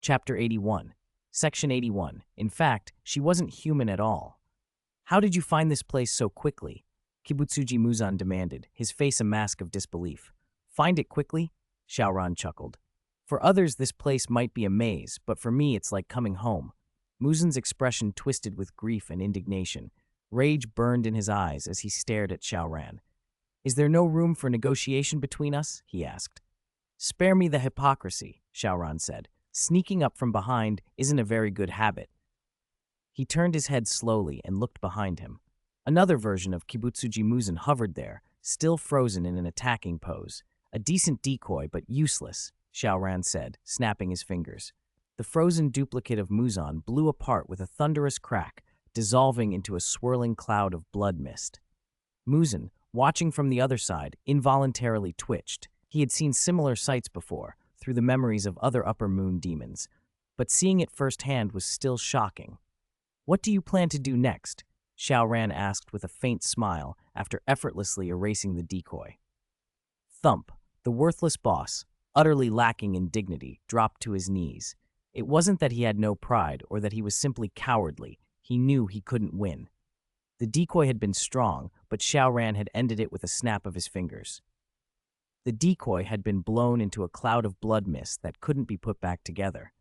Chapter 81. Section 81. In fact, she wasn't human at all. How did you find this place so quickly? Kibutsuji Muzan demanded, his face a mask of disbelief. Find it quickly? Xiao Ran chuckled. For others, this place might be a maze, but for me it's like coming home. Muzan's expression twisted with grief and indignation. Rage burned in his eyes as he stared at Xiao Ran. Is there no room for negotiation between us? He asked. Spare me the hypocrisy, Xiao Ran said. Sneaking up from behind isn't a very good habit. He turned his head slowly and looked behind him. Another version of Kibutsuji Muzan hovered there, still frozen in an attacking pose. A decent decoy, but useless, Xiao Ran said, snapping his fingers. The frozen duplicate of Muzan blew apart with a thunderous crack, dissolving into a swirling cloud of blood mist. Muzan, watching from the other side, involuntarily twitched. He had seen similar sights before, through the memories of other Upper Moon demons, but seeing it firsthand was still shocking. What do you plan to do next? Xiao Ran asked with a faint smile after effortlessly erasing the decoy. Thump, the worthless boss, utterly lacking in dignity, dropped to his knees. It wasn't that he had no pride or that he was simply cowardly. He knew he couldn't win. The decoy had been strong, but Xiao Ran had ended it with a snap of his fingers. The decoy had been blown into a cloud of blood mist that couldn't be put back together.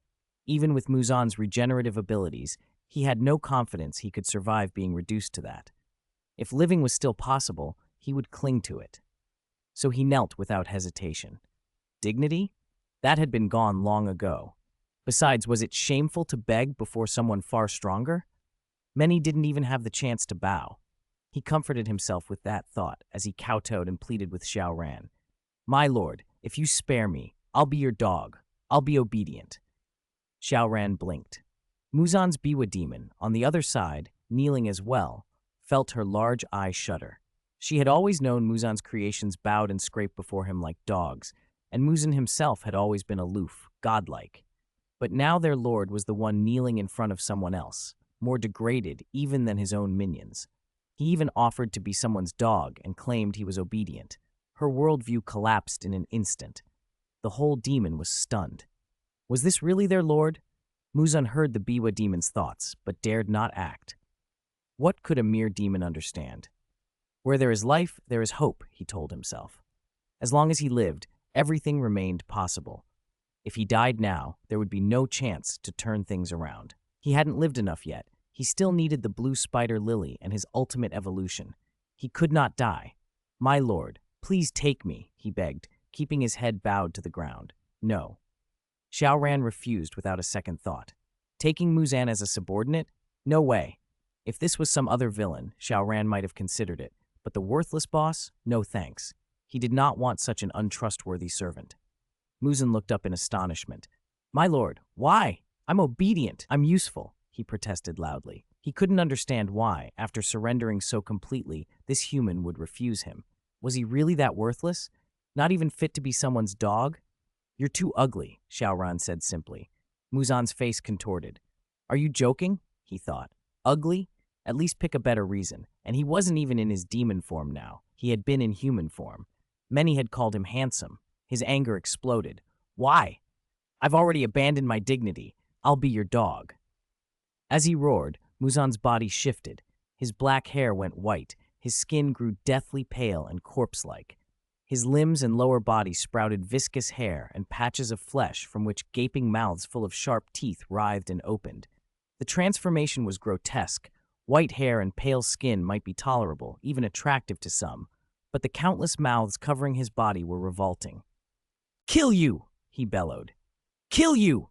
Even with Muzan's regenerative abilities, he had no confidence he could survive being reduced to that. If living was still possible, he would cling to it. So he knelt without hesitation. Dignity? That had been gone long ago. Besides, was it shameful to beg before someone far stronger? Many didn't even have the chance to bow. He comforted himself with that thought as he kowtowed and pleaded with Xiao Ran. My lord, if you spare me, I'll be your dog. I'll be obedient. Xiao Ran blinked. Muzan's Biwa demon, on the other side, kneeling as well, felt her large eye shudder. She had always known Muzan's creations bowed and scraped before him like dogs, and Muzan himself had always been aloof, godlike. But now their lord was the one kneeling in front of someone else, more degraded even than his own minions. He even offered to be someone's dog and claimed he was obedient. Her worldview collapsed in an instant. The whole demon was stunned. Was this really their lord? Muzan heard the Biwa demon's thoughts, but dared not act. What could a mere demon understand? Where there is life, there is hope, he told himself. As long as he lived, everything remained possible. If he died now, there would be no chance to turn things around. He hadn't lived enough yet. He still needed the blue spider lily and his ultimate evolution. He could not die. My lord, please take me, he begged, keeping his head bowed to the ground. No. Xiao Ran refused without a second thought. Taking Muzan as a subordinate? No way. If this was some other villain, Xiao Ran might have considered it, but the worthless boss? No thanks. He did not want such an untrustworthy servant. Muzan looked up in astonishment. My lord, why? I'm obedient. I'm useful, he protested loudly. He couldn't understand why, after surrendering so completely, this human would refuse him. Was he really that worthless? Not even fit to be someone's dog? You're too ugly, Xiao Ran said simply. Muzan's face contorted. Are you joking? He thought. Ugly? At least pick a better reason. And he wasn't even in his demon form now. He had been in human form. Many had called him handsome. His anger exploded. Why? I've already abandoned my dignity. I'll be your dog. As he roared, Muzan's body shifted. His black hair went white. His skin grew deathly pale and corpse-like. His limbs and lower body sprouted viscous hair and patches of flesh from which gaping mouths full of sharp teeth writhed and opened. The transformation was grotesque. White hair and pale skin might be tolerable, even attractive to some, but the countless mouths covering his body were revolting. Kill you! He bellowed. Kill you!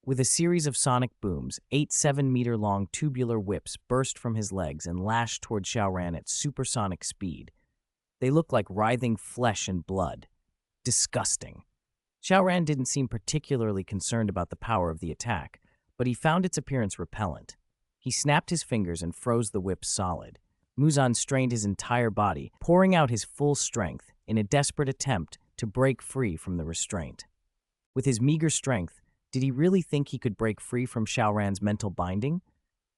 With a series of sonic booms, 8 7-meter-long tubular whips burst from his legs and lashed toward Xiao Ran at supersonic speed. They looked like writhing flesh and blood. Disgusting. Xiao Ran didn't seem particularly concerned about the power of the attack, but he found its appearance repellent. He snapped his fingers and froze the whip solid. Muzan strained his entire body, pouring out his full strength in a desperate attempt to break free from the restraint. With his meager strength, did he really think he could break free from Xiao Ran's mental binding?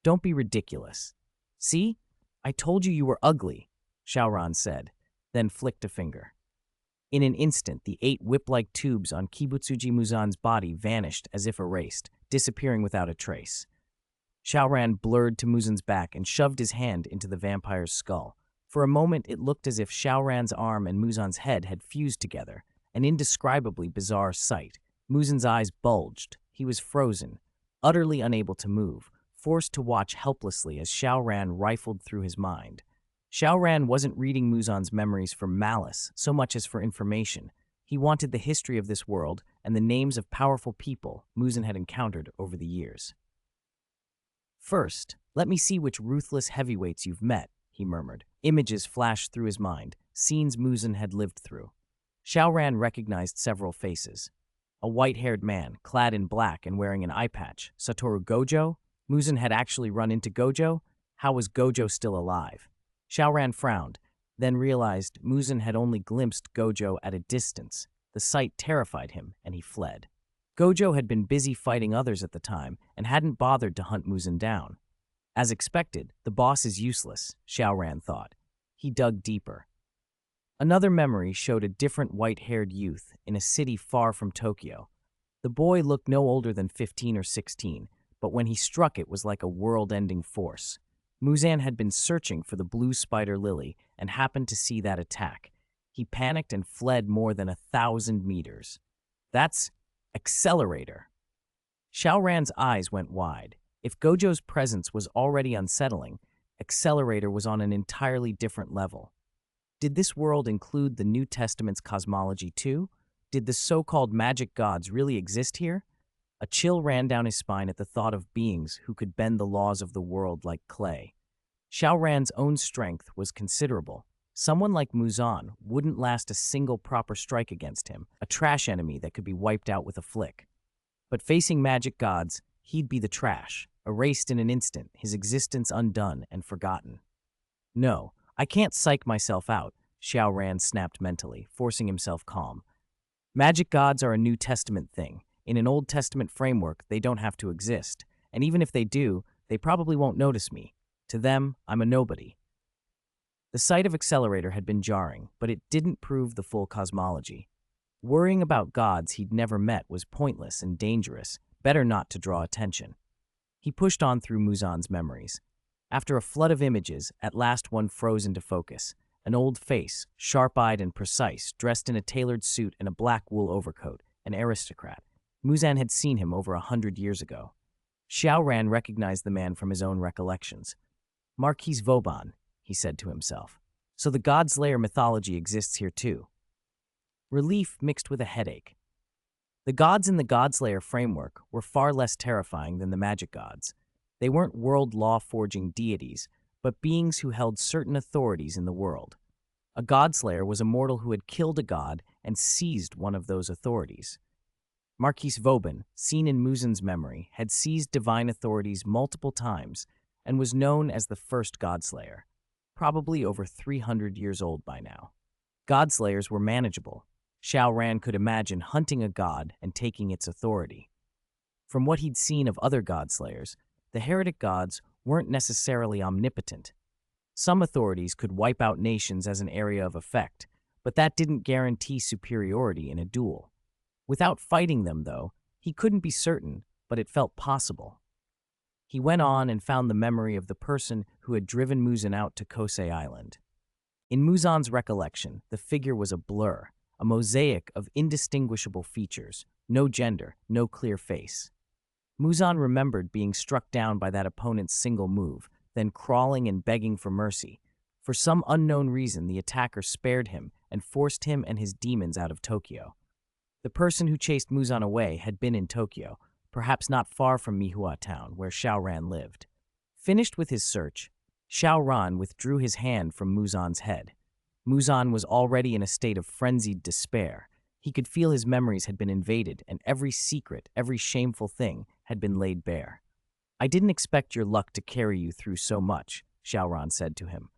Don't be ridiculous. See? I told you you were ugly, Xiao Ran said, then flicked a finger. In an instant, the 8 whip-like tubes on Kibutsuji Muzan's body vanished as if erased, disappearing without a trace. Xiao Ran blurred to Muzan's back and shoved his hand into the vampire's skull. For a moment, it looked as if Xiao Ran's arm and Muzan's head had fused together, an indescribably bizarre sight. Muzan's eyes bulged. He was frozen, utterly unable to move, forced to watch helplessly as Xiao Ran rifled through his mind. Xiao Ran wasn't reading Muzan's memories for malice so much as for information. He wanted the history of this world and the names of powerful people Muzan had encountered over the years. "First, let me see which ruthless heavyweights you've met," he murmured. Images flashed through his mind, scenes Muzan had lived through. Xiao Ran recognized several faces. A white-haired man, clad in black and wearing an eye patch. Satoru Gojo? Muzan had actually run into Gojo? How was Gojo still alive? Xiao Ran frowned, then realized Muzan had only glimpsed Gojo at a distance. The sight terrified him, and he fled. Gojo had been busy fighting others at the time and hadn't bothered to hunt Muzan down. As expected, the boss is useless, Xiao Ran thought. He dug deeper. Another memory showed a different white-haired youth in a city far from Tokyo. The boy looked no older than 15 or 16, but when he struck it was like a world-ending force. Muzan had been searching for the blue spider lily and happened to see that attack. He panicked and fled more than 1,000 meters. That's Accelerator. Xiao Ran's eyes went wide. If Gojo's presence was already unsettling, Accelerator was on an entirely different level. Did this world include the New Testament's cosmology too? Did the so-called magic gods really exist here? A chill ran down his spine at the thought of beings who could bend the laws of the world like clay. Xiao Ran's own strength was considerable. Someone like Muzan wouldn't last a single proper strike against him, a trash enemy that could be wiped out with a flick. But facing magic gods, he'd be the trash, erased in an instant, his existence undone and forgotten. "No, I can't psych myself out," Xiao Ran snapped mentally, forcing himself calm. "Magic gods are a New Testament thing. In an Old Testament framework, they don't have to exist. And even if they do, they probably won't notice me. To them, I'm a nobody." The sight of Accelerator had been jarring, but it didn't prove the full cosmology. Worrying about gods he'd never met was pointless and dangerous, better not to draw attention. He pushed on through Muzan's memories. After a flood of images, at last one froze into focus. An old face, sharp-eyed and precise, dressed in a tailored suit and a black wool overcoat, an aristocrat. Muzan had seen him over 100 years ago. Xiao Ran recognized the man from his own recollections. "Marquis Vauban," he said to himself. "So the God-Slayer mythology exists here too." Relief mixed with a headache. The gods in the God-Slayer framework were far less terrifying than the magic gods. They weren't world law-forging deities, but beings who held certain authorities in the world. A God-Slayer was a mortal who had killed a god and seized one of those authorities. Marquis Vauban, seen in Muzan's memory, had seized divine authorities multiple times and was known as the first God-Slayer, probably over 300 years old by now. God-Slayers were manageable. Xiao Ran could imagine hunting a god and taking its authority. From what he'd seen of other God-Slayers, the heretic gods weren't necessarily omnipotent. Some authorities could wipe out nations as an area of effect, but that didn't guarantee superiority in a duel. Without fighting them, though, he couldn't be certain, but it felt possible. He went on and found the memory of the person who had driven Muzan out to Kosei Island. In Muzan's recollection, the figure was a blur, a mosaic of indistinguishable features, no gender, no clear face. Muzan remembered being struck down by that opponent's single move, then crawling and begging for mercy. For some unknown reason, the attacker spared him and forced him and his demons out of Tokyo. The person who chased Muzan away had been in Tokyo, perhaps not far from Mihua town, where Xiao Ran lived. Finished with his search, Xiao Ran withdrew his hand from Muzan's head. Muzan was already in a state of frenzied despair. He could feel his memories had been invaded, and every secret, every shameful thing had been laid bare. "I didn't expect your luck to carry you through so much," Xiao Ran said to him.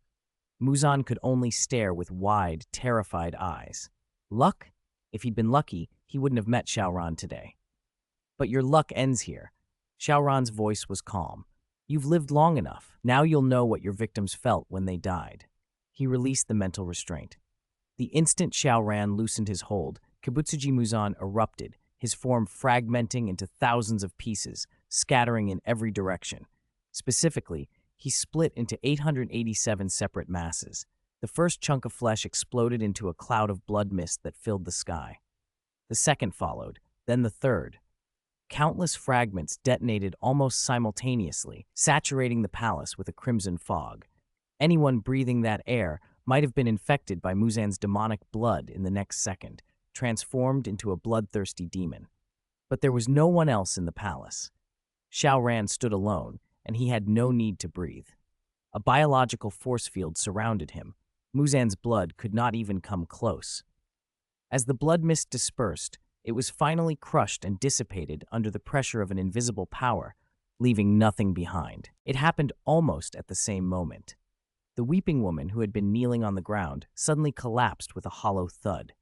Muzan could only stare with wide, terrified eyes. Luck? If he'd been lucky, he wouldn't have met Xiao Ran today. "But your luck ends here." Xiao Ran's voice was calm. "You've lived long enough. Now you'll know what your victims felt when they died." He released the mental restraint. The instant Xiao Ran loosened his hold, Kibutsuji Muzan erupted, his form fragmenting into thousands of pieces, scattering in every direction. Specifically, he split into 887 separate masses. The first chunk of flesh exploded into a cloud of blood mist that filled the sky. The second followed, then the third. Countless fragments detonated almost simultaneously, saturating the palace with a crimson fog. Anyone breathing that air might have been infected by Muzan's demonic blood in the next second, transformed into a bloodthirsty demon. But there was no one else in the palace. Xiao Ran stood alone, and he had no need to breathe. A biological force field surrounded him. Muzan's blood could not even come close. As the blood mist dispersed, it was finally crushed and dissipated under the pressure of an invisible power, leaving nothing behind. It happened almost at the same moment. The weeping woman who had been kneeling on the ground suddenly collapsed with a hollow thud.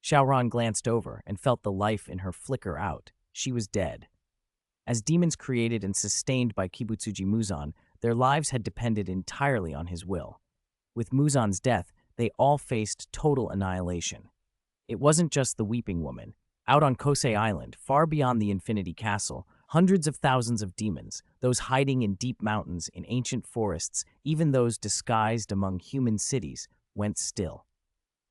Xiao Ran glanced over and felt the life in her flicker out. She was dead. As demons created and sustained by Kibutsuji Muzan, their lives had depended entirely on his will. With Muzan's death, they all faced total annihilation. It wasn't just the weeping woman. Out on Kosei Island, far beyond the Infinity Castle, hundreds of thousands of demons, those hiding in deep mountains, in ancient forests, even those disguised among human cities, went still.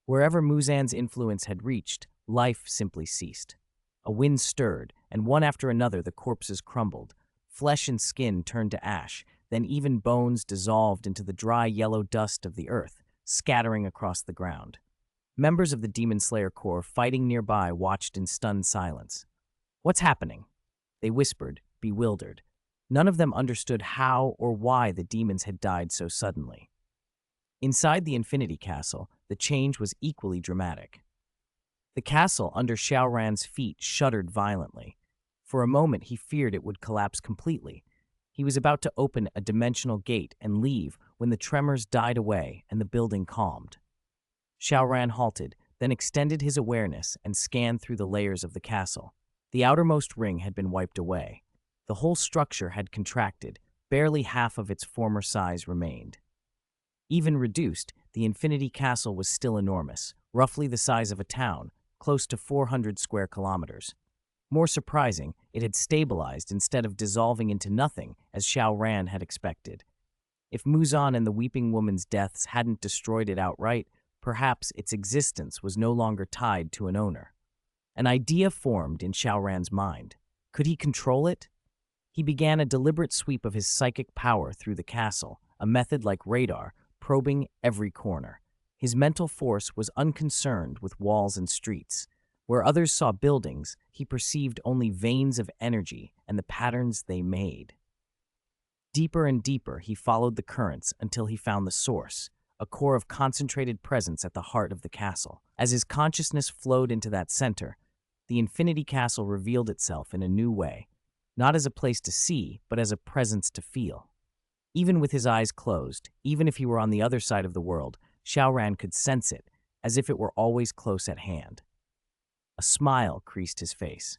Wherever Muzan's influence had reached, life simply ceased. A wind stirred, and one after another the corpses crumbled. Flesh and skin turned to ash, then even bones dissolved into the dry yellow dust of the earth, scattering across the ground. Members of the Demon Slayer Corps fighting nearby watched in stunned silence. "What's happening?" they whispered, bewildered. None of them understood how or why the demons had died so suddenly. Inside the Infinity Castle, the change was equally dramatic. The castle under Xiao Ran's feet shuddered violently. For a moment, he feared it would collapse completely. He was about to open a dimensional gate and leave when the tremors died away and the building calmed. Xiao Ran halted, then extended his awareness and scanned through the layers of the castle. The outermost ring had been wiped away. The whole structure had contracted, barely half of its former size remained. Even reduced, the Infinity Castle was still enormous, roughly the size of a town, close to 400 square kilometers. More surprising, it had stabilized instead of dissolving into nothing, as Xiao Ran had expected. If Muzan and the Weeping Woman's deaths hadn't destroyed it outright, perhaps its existence was no longer tied to an owner. An idea formed in Xiao Ran's mind. Could he control it? He began a deliberate sweep of his psychic power through the castle, a method like radar, probing every corner. His mental force was unconcerned with walls and streets. Where others saw buildings, he perceived only veins of energy and the patterns they made. Deeper and deeper, he followed the currents until he found the source, a core of concentrated presence at the heart of the castle. As his consciousness flowed into that center, the Infinity Castle revealed itself in a new way, not as a place to see, but as a presence to feel. Even with his eyes closed, even if he were on the other side of the world, Xiao Ran could sense it, as if it were always close at hand. A smile creased his face.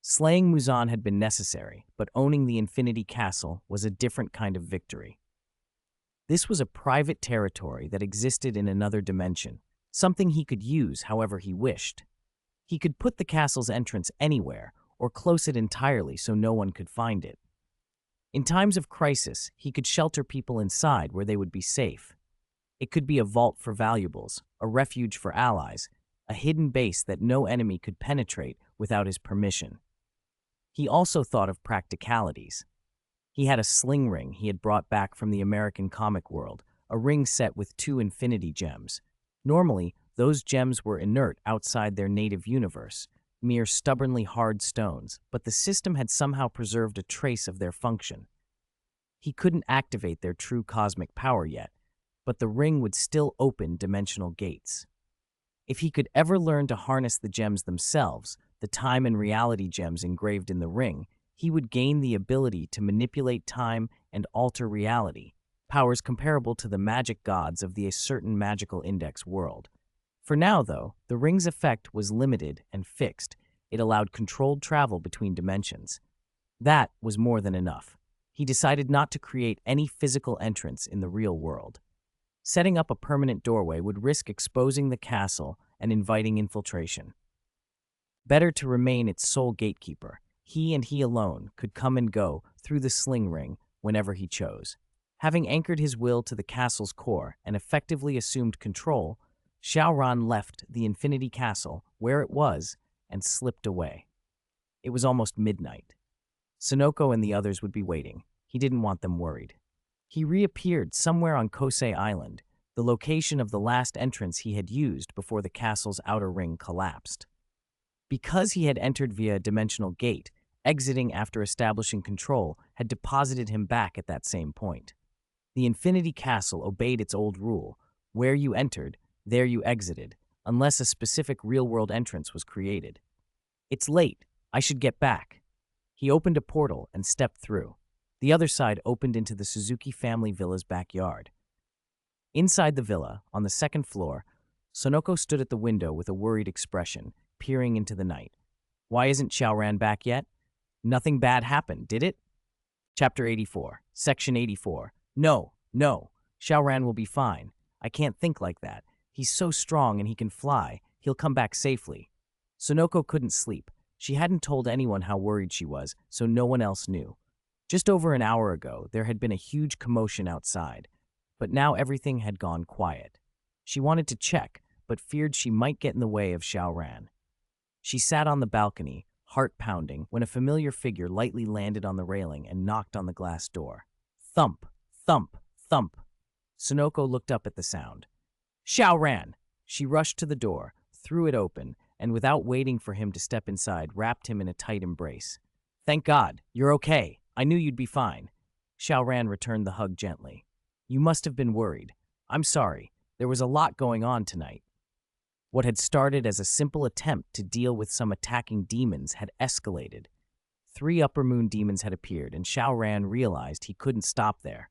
Slaying Muzan had been necessary, but owning the Infinity Castle was a different kind of victory. This was a private territory that existed in another dimension, something he could use however he wished. He could put the castle's entrance anywhere, or close it entirely so no one could find it. In times of crisis, he could shelter people inside where they would be safe. It could be a vault for valuables, a refuge for allies, a hidden base that no enemy could penetrate without his permission. He also thought of practicalities. He had a sling ring he had brought back from the American comic world, a ring set with 2 infinity gems. Normally, those gems were inert outside their native universe, mere stubbornly hard stones, but the system had somehow preserved a trace of their function. He couldn't activate their true cosmic power yet, but the ring would still open dimensional gates. If he could ever learn to harness the gems themselves, the time and reality gems engraved in the ring, he would gain the ability to manipulate time and alter reality, powers comparable to the magic gods of the certain magical index world. For now, though, the ring's effect was limited and fixed. It allowed controlled travel between dimensions. That was more than enough. He decided not to create any physical entrance in the real world. Setting up a permanent doorway would risk exposing the castle and inviting infiltration. Better to remain its sole gatekeeper. He and he alone could come and go through the sling ring whenever he chose. Having anchored his will to the castle's core and effectively assumed control, Xiao Ran left the Infinity Castle where it was and slipped away. It was almost midnight. Sonoko and the others would be waiting. He didn't want them worried. He reappeared somewhere on Kosei Island, the location of the last entrance he had used before the castle's outer ring collapsed. Because he had entered via a dimensional gate, exiting after establishing control had deposited him back at that same point. The Infinity Castle obeyed its old rule: where you entered, there you exited, unless a specific real-world entrance was created. It's late. I should get back. He opened a portal and stepped through. The other side opened into the Suzuki family villa's backyard. Inside the villa, on the second floor, Sonoko stood at the window with a worried expression, peering into the night. Why isn't Xiao Ran back yet? Nothing bad happened, did it? Chapter 84, Section 84. No. Xiao Ran will be fine. I can't think like that. He's so strong and he can fly. He'll come back safely. Sonoko couldn't sleep. She hadn't told anyone how worried she was, so no one else knew. Just over an hour ago, there had been a huge commotion outside, but now everything had gone quiet. She wanted to check, but feared she might get in the way of Xiao Ran. She sat on the balcony, heart pounding, when a familiar figure lightly landed on the railing and knocked on the glass door. Thump, thump, thump. Sonoko looked up at the sound. Xiao Ran! She rushed to the door, threw it open, and without waiting for him to step inside, wrapped him in a tight embrace. Thank God, you're okay. I knew you'd be fine. Xiao Ran returned the hug gently. You must have been worried. I'm sorry. There was a lot going on tonight. What had started as a simple attempt to deal with some attacking demons had escalated. 3 upper moon demons had appeared, and Xiao Ran realized he couldn't stop there.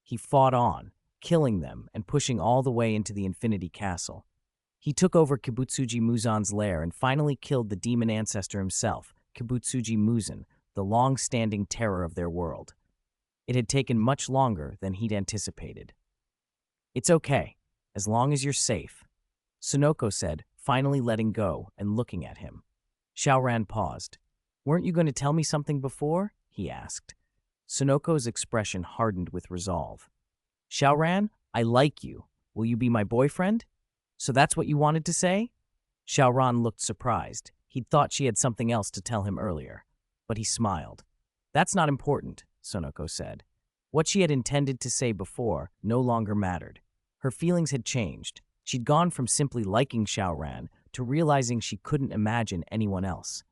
He fought on, killing them and pushing all the way into the Infinity Castle. He took over Kibutsuji Muzan's lair and finally killed the demon ancestor himself, Kibutsuji Muzan, the long-standing terror of their world. It had taken much longer than he'd anticipated. It's okay, as long as you're safe, Sonoko said, finally letting go and looking at him. Xiao Ran paused. Weren't you going to tell me something before? He asked. Sonoko's expression hardened with resolve. Xiao Ran, I like you. Will you be my boyfriend? So that's what you wanted to say? Xiao Ran looked surprised. He'd thought she had something else to tell him earlier. But he smiled. That's not important, Sonoko said. What she had intended to say before no longer mattered. Her feelings had changed. She'd gone from simply liking Xiao Ran to realizing she couldn't imagine anyone else.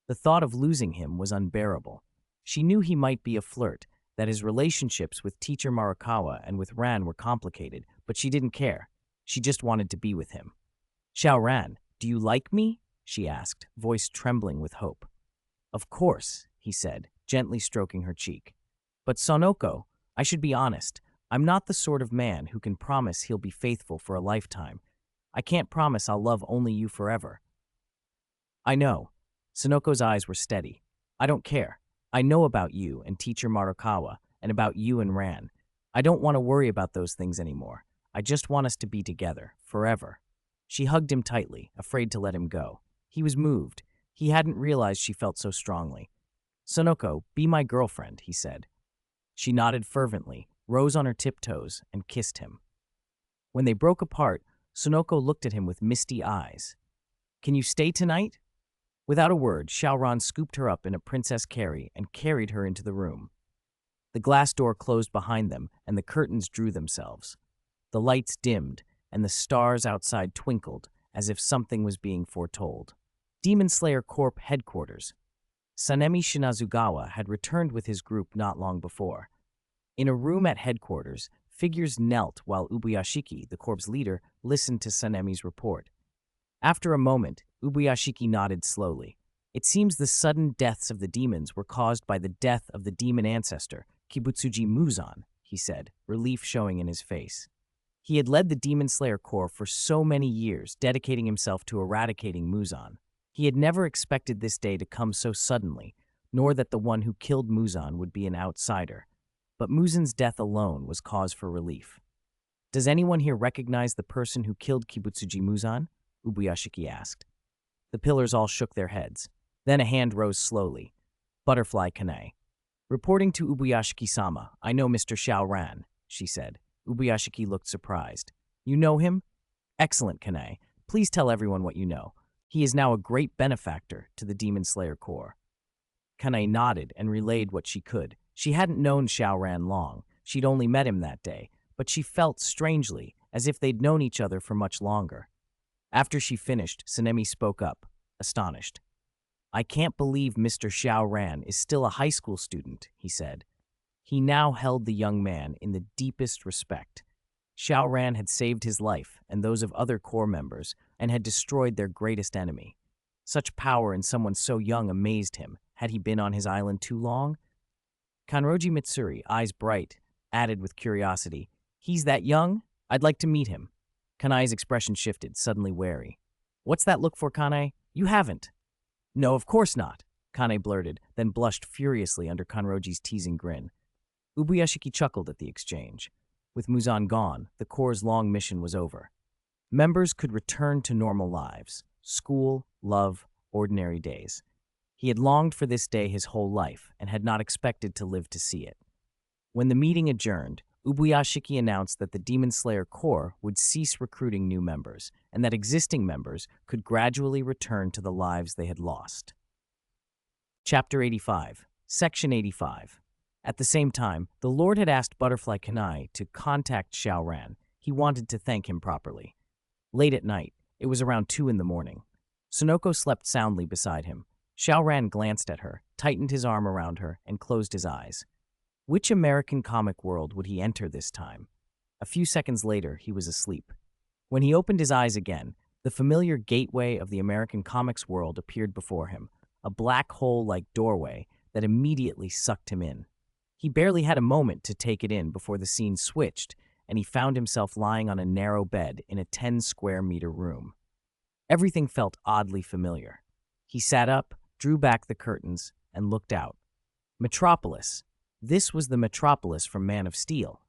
The thought of losing him was unbearable. She knew he might be a flirt, that his relationships with teacher Marakawa and with Ran were complicated, but she didn't care. She just wanted to be with him. Xiao Ran, do you like me? She asked, voice trembling with hope. Of course, he said, gently stroking her cheek. But Sonoko, I should be honest. I'm not the sort of man who can promise he'll be faithful for a lifetime. I can't promise I'll love only you forever. I know. Sonoko's eyes were steady. I don't care. I know about you and teacher Marakawa and about you and Ran. I don't want to worry about those things anymore. I just want us to be together, forever. She hugged him tightly, afraid to let him go. He was moved. He hadn't realized she felt so strongly. Sonoko, be my girlfriend, he said. She nodded fervently, rose on her tiptoes, and kissed him. When they broke apart, Sonoko looked at him with misty eyes. Can you stay tonight? Without a word, Xiao Ran scooped her up in a princess carry and carried her into the room. The glass door closed behind them, and the curtains drew themselves. The lights dimmed, and the stars outside twinkled, as if something was being foretold. Demon Slayer Corp headquarters. Sanemi Shinazugawa had returned with his group not long before. In a room at headquarters, figures knelt while Ubuyashiki, the corp's leader, listened to Sanemi's report. After a moment, Ubuyashiki nodded slowly. It seems the sudden deaths of the demons were caused by the death of the demon ancestor, Kibutsuji Muzan, he said, relief showing in his face. He had led the Demon Slayer Corps for so many years, dedicating himself to eradicating Muzan. He had never expected this day to come so suddenly, nor that the one who killed Muzan would be an outsider. But Muzan's death alone was cause for relief. Does anyone here recognize the person who killed Kibutsuji Muzan? Ubuyashiki asked. The pillars all shook their heads. Then a hand rose slowly. Butterfly Kane. Reporting to Ubuyashiki-sama, I know Mr. Xiao Ran, she said. Ubuyashiki looked surprised. You know him? Excellent, Kane. Please tell everyone what you know. He is now a great benefactor to the Demon Slayer Corps. Kane nodded and relayed what she could. She hadn't known Xiao Ran long. She'd only met him that day, but she felt strangely as if they'd known each other for much longer. After she finished, Sanemi spoke up, astonished. I can't believe Mr. Xiao Ran is still a high school student, he said. He now held the young man in the deepest respect. Xiao Ran had saved his life and those of other Corps members and had destroyed their greatest enemy. Such power in someone so young amazed him. Had he been on his island too long? Kanroji Mitsuri, eyes bright, added with curiosity, He's that young? I'd like to meet him. Kanae's expression shifted, suddenly wary. What's that look for, Kanae? You haven't. No, of course not, Kanae blurted, then blushed furiously under Kanroji's teasing grin. Ubuyashiki chuckled at the exchange. With Muzan gone, the Corps' long mission was over. Members could return to normal lives, school, love, ordinary days. He had longed for this day his whole life and had not expected to live to see it. When the meeting adjourned, Ubuyashiki announced that the Demon Slayer Corps would cease recruiting new members and that existing members could gradually return to the lives they had lost. Chapter 85, Section 85. At the same time, the Lord had asked Butterfly Kanae to contact Xiao Ran. He wanted to thank him properly. Late at night, it was around 2 a.m. Sonoko slept soundly beside him. Xiao Ran glanced at her, tightened his arm around her, and closed his eyes. Which American comic world would he enter this time? A few seconds later, he was asleep. When he opened his eyes again, the familiar gateway of the American comics world appeared before him, a black hole-like doorway that immediately sucked him in. He barely had a moment to take it in before the scene switched, and he found himself lying on a narrow bed in a 10-square-meter room. Everything felt oddly familiar. He sat up, drew back the curtains, and looked out. Metropolis. This was the Metropolis from Man of Steel,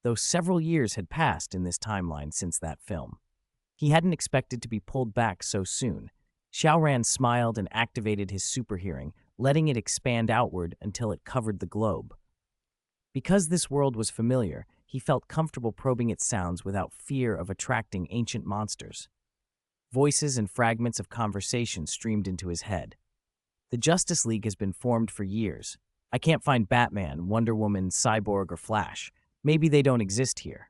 though several years had passed in this timeline since that film. He hadn't expected to be pulled back so soon. Xiao Ran smiled and activated his super hearing, letting it expand outward until it covered the globe. Because this world was familiar, he felt comfortable probing its sounds without fear of attracting ancient monsters. Voices and fragments of conversation streamed into his head. The Justice League has been formed for years. I can't find Batman, Wonder Woman, Cyborg, or Flash. Maybe they don't exist here.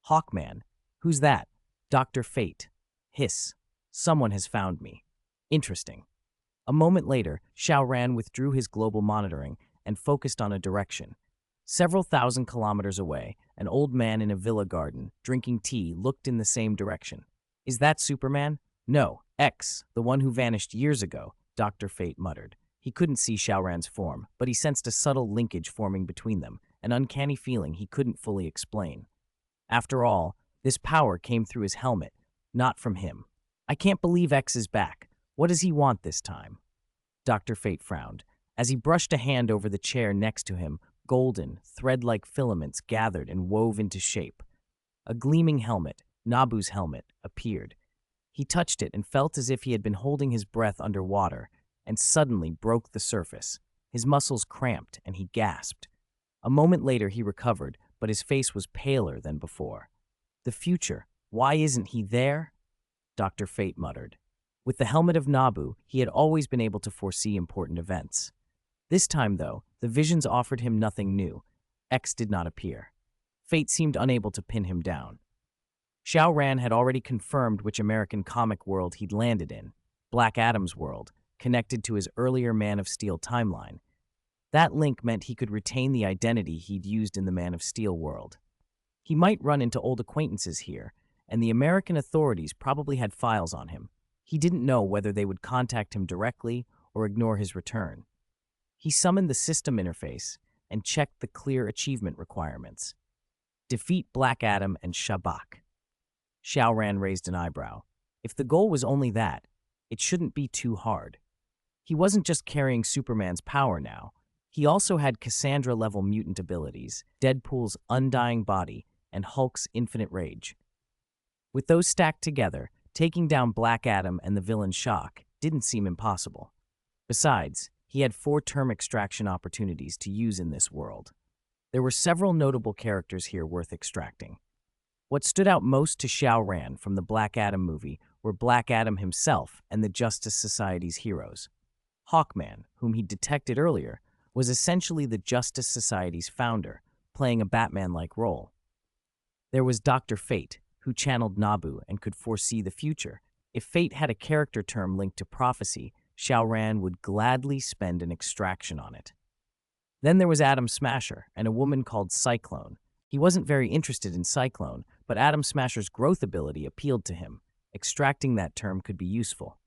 Hawkman. Who's that? Dr. Fate. Hiss. Someone has found me. Interesting. A moment later, Xiao Ran withdrew his global monitoring and focused on a direction. Several thousand kilometers away, an old man in a villa garden, drinking tea, looked in the same direction. Is that Superman? No, X, the one who vanished years ago, Dr. Fate muttered. He couldn't see Xiao Ran's form, but he sensed a subtle linkage forming between them, an uncanny feeling he couldn't fully explain. After all, this power came through his helmet, not from him. I can't believe X is back. What does he want this time? Dr. Fate frowned. As he brushed a hand over the chair next to him, golden, thread-like filaments gathered and wove into shape. A gleaming helmet, Nabu's helmet, appeared. He touched it and felt as if he had been holding his breath underwater, and suddenly broke the surface. His muscles cramped, and he gasped. A moment later he recovered, but his face was paler than before. The future. Why isn't he there? Dr. Fate muttered. With the helmet of Nabu, he had always been able to foresee important events. This time, though, the visions offered him nothing new. X did not appear. Fate seemed unable to pin him down. Xiao Ran had already confirmed which American comic world he'd landed in, Black Adam's world, connected to his earlier Man of Steel timeline. That link meant he could retain the identity he'd used in the Man of Steel world. He might run into old acquaintances here, and the American authorities probably had files on him. He didn't know whether they would contact him directly or ignore his return. He summoned the system interface and checked the clear achievement requirements. Defeat Black Adam and Shabak. Xiao Ran raised an eyebrow. If the goal was only that, it shouldn't be too hard. He wasn't just carrying Superman's power now. He also had Cassandra-level mutant abilities, Deadpool's undying body, and Hulk's infinite rage. With those stacked together, taking down Black Adam and the villain Shock didn't seem impossible. Besides, he had 4 term extraction opportunities to use in this world. There were several notable characters here worth extracting. What stood out most to Xiao Ran from the Black Adam movie were Black Adam himself and the Justice Society's heroes. Hawkman, whom he detected earlier, was essentially the Justice Society's founder, playing a Batman-like role. There was Dr. Fate, who channeled Nabu and could foresee the future. If Fate had a character term linked to prophecy, Xiao Ran would gladly spend an extraction on it. Then there was Atom Smasher and a woman called Cyclone. He wasn't very interested in Cyclone, but Atom Smasher's growth ability appealed to him. Extracting that term could be useful.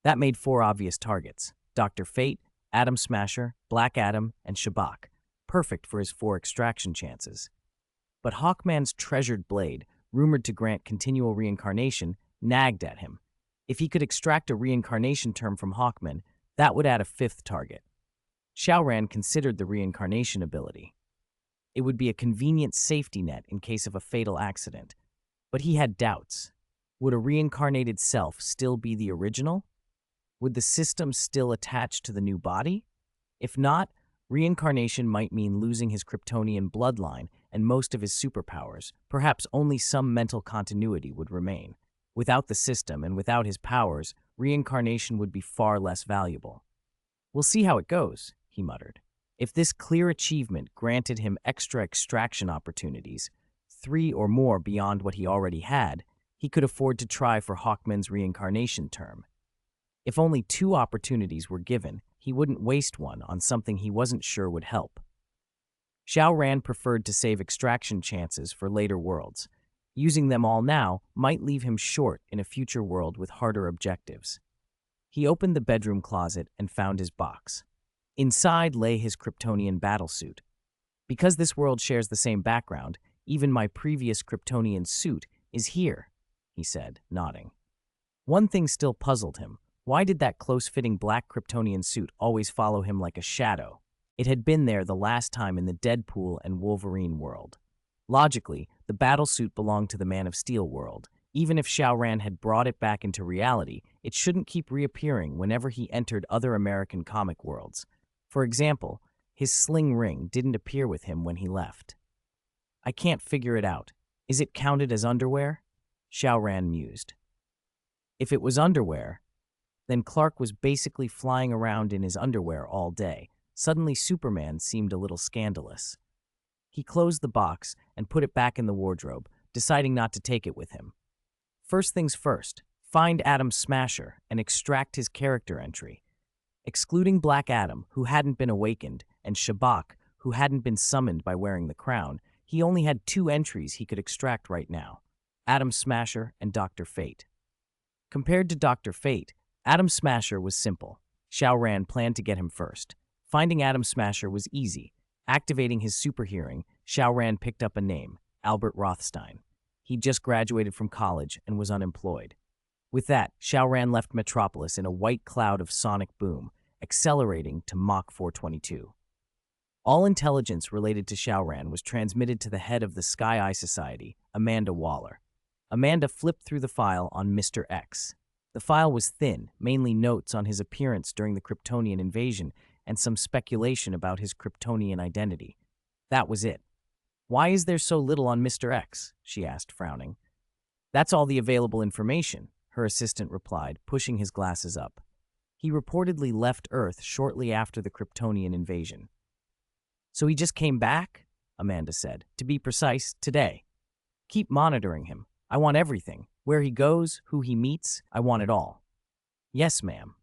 That made 4 obvious targets: Dr. Fate, Atom Smasher, Black Adam, and Shabak, perfect for his 4 extraction chances. But Hawkman's treasured blade, rumored to grant continual reincarnation, nagged at him. If he could extract a reincarnation term from Hawkman, that would add a 5th target. Xiao Ran considered the reincarnation ability. It would be a convenient safety net in case of a fatal accident. But he had doubts. Would a reincarnated self still be the original? Would the system still attach to the new body? If not, reincarnation might mean losing his Kryptonian bloodline and most of his superpowers. Perhaps only some mental continuity would remain. Without the system and without his powers, reincarnation would be far less valuable. "We'll see how it goes," he muttered. If this clear achievement granted him extra extraction opportunities, 3 or more beyond what he already had, he could afford to try for Hawkman's reincarnation term. If only 2 opportunities were given, he wouldn't waste one on something he wasn't sure would help. Xiao Ran preferred to save extraction chances for later worlds. Using them all now might leave him short in a future world with harder objectives. He opened the bedroom closet and found his box. Inside lay his Kryptonian battlesuit. Because this world shares the same background, even my previous Kryptonian suit is here, he said, nodding. One thing still puzzled him. Why did that close-fitting black Kryptonian suit always follow him like a shadow? It had been there the last time in the Deadpool and Wolverine world. Logically, the battlesuit belonged to the Man of Steel world. Even if Xiao Ran had brought it back into reality, it shouldn't keep reappearing whenever he entered other American comic worlds. For example, his sling ring didn't appear with him when he left. "I can't figure it out. Is it counted as underwear?" Xiao Ran mused. If it was underwear, then Clark was basically flying around in his underwear all day. Suddenly, Superman seemed a little scandalous. He closed the box and put it back in the wardrobe, deciding not to take it with him. First things first, find Atom Smasher and extract his character entry. Excluding Black Adam, who hadn't been awakened, and Shabak, who hadn't been summoned by wearing the crown, he only had 2 entries he could extract right now: Atom Smasher and Dr. Fate. Compared to Dr. Fate, Atom Smasher was simple. Xiao Ran planned to get him first. Finding Atom Smasher was easy. Activating his super hearing, Xiao Ran picked up a name: Albert Rothstein. He'd just graduated from college and was unemployed. With that, Xiao Ran left Metropolis in a white cloud of sonic boom, accelerating to Mach 422. All intelligence related to Xiao Ran was transmitted to the head of the Sky Eye Society, Amanda Waller. Amanda flipped through the file on Mr. X. The file was thin, mainly notes on his appearance during the Kryptonian invasion and some speculation about his Kryptonian identity. That was it. "Why is there so little on Mr. X?" she asked, frowning. "That's all the available information," her assistant replied, pushing his glasses up. He reportedly left Earth shortly after the Kryptonian invasion. "So he just came back?" Amanda said. "To be precise, today. Keep monitoring him. I want everything. Where he goes, who he meets, I want it all." "Yes, ma'am."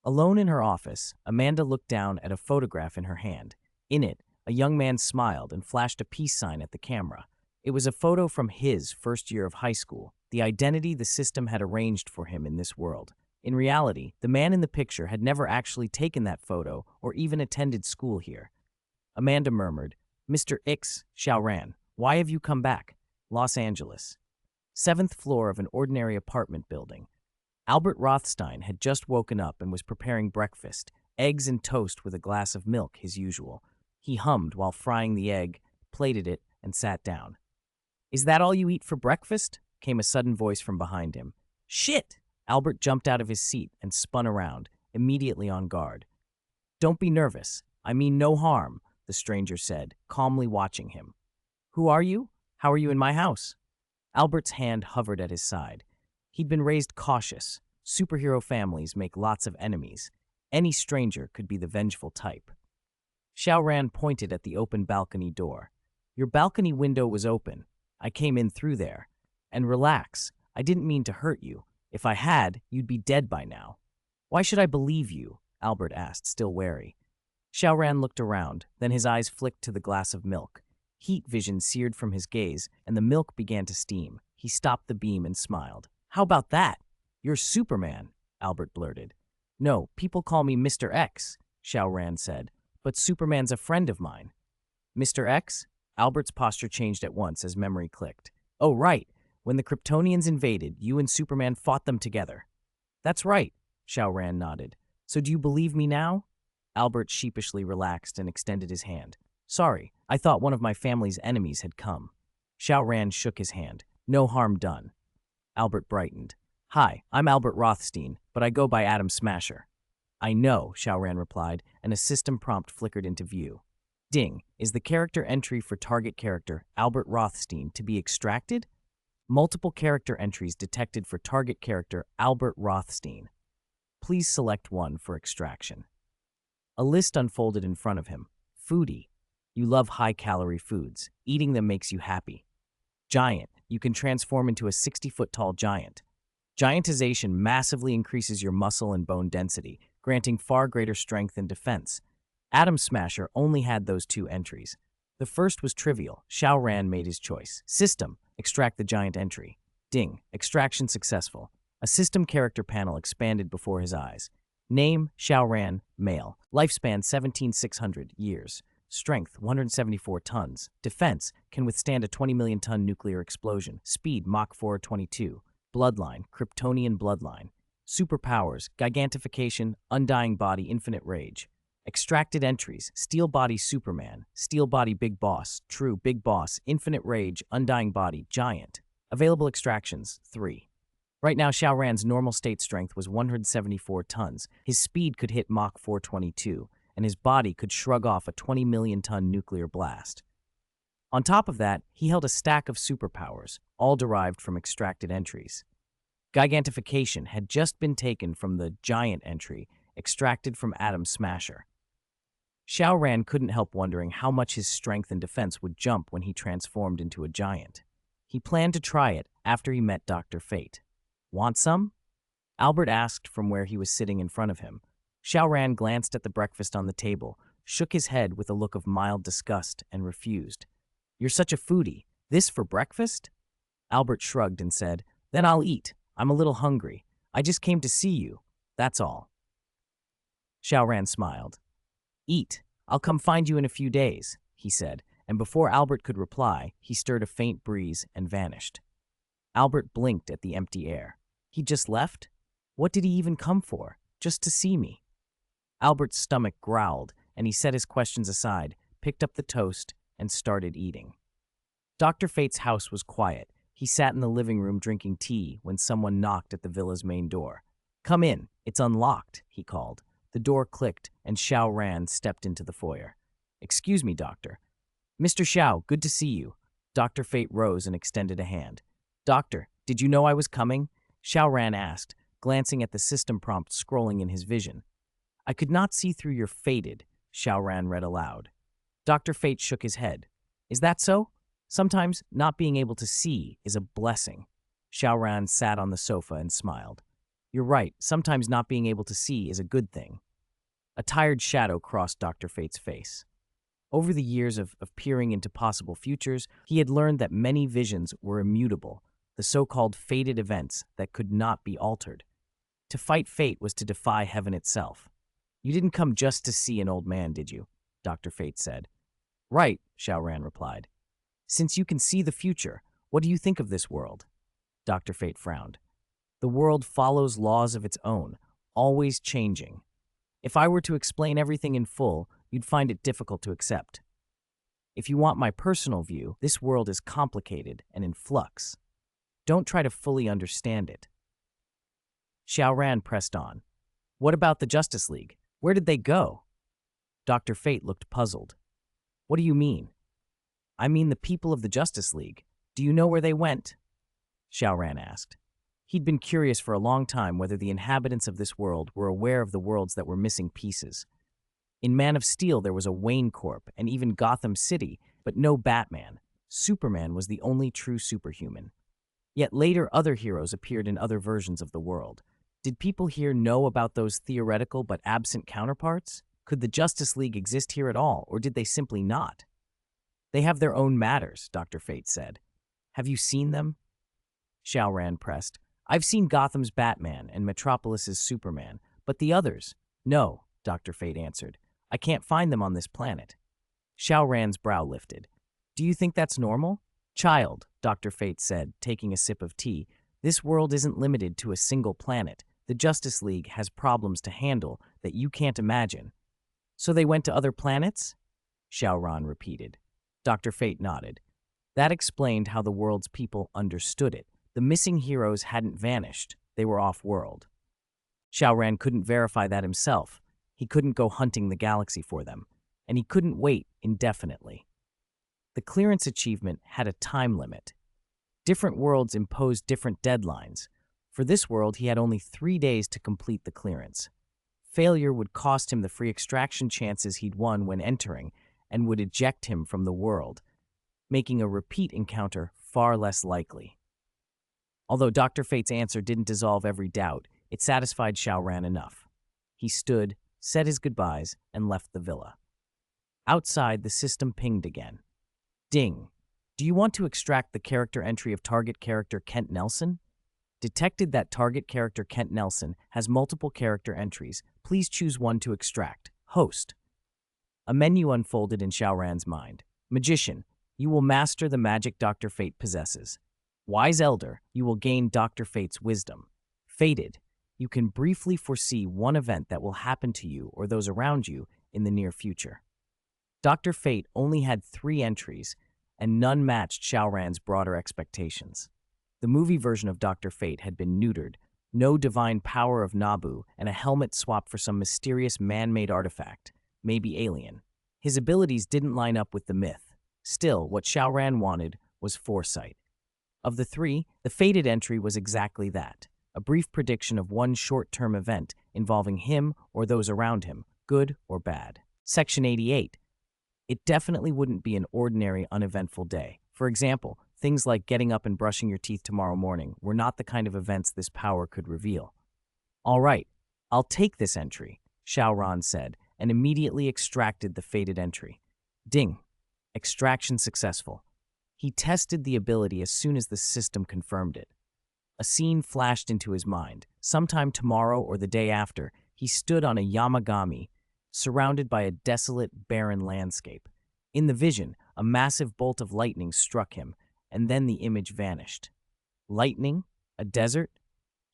Alone in her office, Amanda looked down at a photograph in her hand. In it, a young man smiled and flashed a peace sign at the camera. It was a photo from his first year of high school, the identity the system had arranged for him in this world. In reality, the man in the picture had never actually taken that photo or even attended school here. Amanda murmured, "Mr. X, Xiao Ran, why have you come back?" "Los Angeles." 7th floor of an ordinary apartment building. Albert Rothstein had just woken up and was preparing breakfast, eggs and toast with a glass of milk, his usual. He hummed while frying the egg, plated it, and sat down. Is that all you eat for breakfast? Came a sudden voice from behind him. Shit! Albert jumped out of his seat and spun around, immediately on guard. Don't be nervous. I mean no harm, the stranger said, calmly watching him. Who are you? How are you in my house? Albert's hand hovered at his side. He'd been raised cautious. Superhero families make lots of enemies. Any stranger could be the vengeful type. Xiao Ran pointed at the open balcony door. Your balcony window was open. I came in through there. And relax, I didn't mean to hurt you. If I had, you'd be dead by now. Why should I believe you? Albert asked, still wary. Xiao Ran looked around, then his eyes flicked to the glass of milk. Heat vision seared from his gaze, and the milk began to steam. He stopped the beam and smiled. How about that? You're Superman, Albert blurted. No, people call me Mr. X, Xiao Ran said, but Superman's a friend of mine. Mr. X? Albert's posture changed at once as memory clicked. Oh, right. When the Kryptonians invaded, you and Superman fought them together. That's right, Xiao Ran nodded. So do you believe me now? Albert sheepishly relaxed and extended his hand. Sorry, I thought one of my family's enemies had come. Xiao Ran shook his hand. No harm done. Albert brightened. Hi, I'm Albert Rothstein, but I go by Atom Smasher. I know, Xiao Ran replied, and a system prompt flickered into view. Ding, is the character entry for target character Albert Rothstein to be extracted? Multiple character entries detected for target character Albert Rothstein. Please select one for extraction. A list unfolded in front of him. Foodie. You love high-calorie foods. Eating them makes you happy. Giant. You can transform into a 60-foot-tall giant. Giantization massively increases your muscle and bone density, granting far greater strength and defense. Atom Smasher only had those two entries. The first was trivial. Xiao Ran made his choice. System. Extract the giant entry. Ding. Extraction successful. A system character panel expanded before his eyes. Name, Xiao Ran, male. Lifespan 17,600 years. Strength 174 tons. Defense can withstand a 20 million ton nuclear explosion. Speed Mach 422. Bloodline Kryptonian bloodline. Superpowers Gigantification, Undying Body, Infinite Rage. Extracted entries Steel Body Superman, Steel Body Big Boss, True Big Boss, Infinite Rage, Undying Body, Giant. Available extractions 3. Right now, Xiao Ran's normal state strength was 174 tons. His speed could hit Mach 422, and his body could shrug off a 20 million ton nuclear blast. On top of that, he held a stack of superpowers, all derived from extracted entries. Gigantification had just been taken from the Giant entry, extracted from Atom Smasher. Xiao Ran couldn't help wondering how much his strength and defense would jump when he transformed into a giant. He planned to try it after he met Dr. Fate. Want some? Albert asked from where he was sitting in front of him. Xiao Ran glanced at the breakfast on the table, shook his head with a look of mild disgust, and refused. You're such a foodie. This for breakfast? Albert shrugged and said, Then I'll eat. I'm a little hungry. I just came to see you. That's all. Xiao Ran smiled. Eat. I'll come find you in a few days, he said, and before Albert could reply, he stirred a faint breeze and vanished. Albert blinked at the empty air. He just left? What did he even come for? Just to see me? Albert's stomach growled, and he set his questions aside, picked up the toast, and started eating. Dr. Fate's house was quiet. He sat in the living room drinking tea when someone knocked at the villa's main door. Come in. It's unlocked, he called. The door clicked, and Xiao Ran stepped into the foyer. Excuse me, Doctor. Mr. Xiao, good to see you. Dr. Fate rose and extended a hand. Doctor, did you know I was coming? Xiao Ran asked, glancing at the system prompt scrolling in his vision. I could not see through your fated, Xiao Ran read aloud. Dr. Fate shook his head. Is that so? Sometimes not being able to see is a blessing. Xiao Ran sat on the sofa and smiled. You're right, sometimes not being able to see is a good thing. A tired shadow crossed Dr. Fate's face. Over the years of peering into possible futures, he had learned that many visions were immutable, the so-called fated events that could not be altered. To fight fate was to defy heaven itself. You didn't come just to see an old man, did you? Dr. Fate said. Right, Xiao Ran replied. Since you can see the future, what do you think of this world? Dr. Fate frowned. The world follows laws of its own, always changing. If I were to explain everything in full, you'd find it difficult to accept. If you want my personal view, this world is complicated and in flux. Don't try to fully understand it. Xiao Ran pressed on. What about the Justice League? Where did they go? Dr. Fate looked puzzled. What do you mean? I mean the people of the Justice League. Do you know where they went? Xiao Ran asked. He'd been curious for a long time whether the inhabitants of this world were aware of the worlds that were missing pieces. In Man of Steel, there was a Wayne Corp and even Gotham City, but no Batman. Superman was the only true superhuman. Yet later, other heroes appeared in other versions of the world. Did people here know about those theoretical but absent counterparts? Could the Justice League exist here at all, or did they simply not? They have their own matters, Dr. Fate said. Have you seen them? Xiao Ran pressed. I've seen Gotham's Batman and Metropolis's Superman, but the others? No, Dr. Fate answered. I can't find them on this planet. Xiao Ran's brow lifted. Do you think that's normal? Child, Dr. Fate said, taking a sip of tea, this world isn't limited to a single planet. The Justice League has problems to handle that you can't imagine. So they went to other planets? Xiao Ran repeated. Dr. Fate nodded. That explained how the world's people understood it. The missing heroes hadn't vanished. They were off-world. Xiao Ran couldn't verify that himself. He couldn't go hunting the galaxy for them, and he couldn't wait indefinitely. The clearance achievement had a time limit. Different worlds imposed different deadlines. For this world, he had only 3 days to complete the clearance. Failure would cost him the free extraction chances he'd won when entering and would eject him from the world, making a repeat encounter far less likely. Although Dr. Fate's answer didn't dissolve every doubt, it satisfied Xiao Ran enough. He stood, said his goodbyes, and left the villa. Outside, the system pinged again. Ding. Do you want to extract the character entry of target character Kent Nelson? Detected that target character Kent Nelson has multiple character entries. Please choose one to extract. Host. A menu unfolded in Xiao Ran's mind. Magician. You will master the magic Dr. Fate possesses. Wise Elder. You will gain Dr. Fate's wisdom. Fated. You can briefly foresee one event that will happen to you or those around you in the near future. Dr. Fate only had 3 entries, and none matched Xiao Ran's broader expectations. The movie version of Dr. Fate had been neutered, no divine power of Nabu, and a helmet swap for some mysterious man-made artifact, maybe alien. His abilities didn't line up with the myth. Still, what Xiao Ran wanted was foresight. Of the 3, the fated entry was exactly that, a brief prediction of one short-term event involving him or those around him, good or bad. Section 88. It definitely wouldn't be an ordinary, uneventful day. For example, things like getting up and brushing your teeth tomorrow morning were not the kind of events this power could reveal. All right, I'll take this entry, Xiao Ran said, and immediately extracted the fated entry. Ding. Extraction successful. He tested the ability as soon as the system confirmed it. A scene flashed into his mind. Sometime tomorrow or the day after, he stood on a Yamagami, surrounded by a desolate, barren landscape. In the vision, a massive bolt of lightning struck him, and then the image vanished. Lightning? A desert?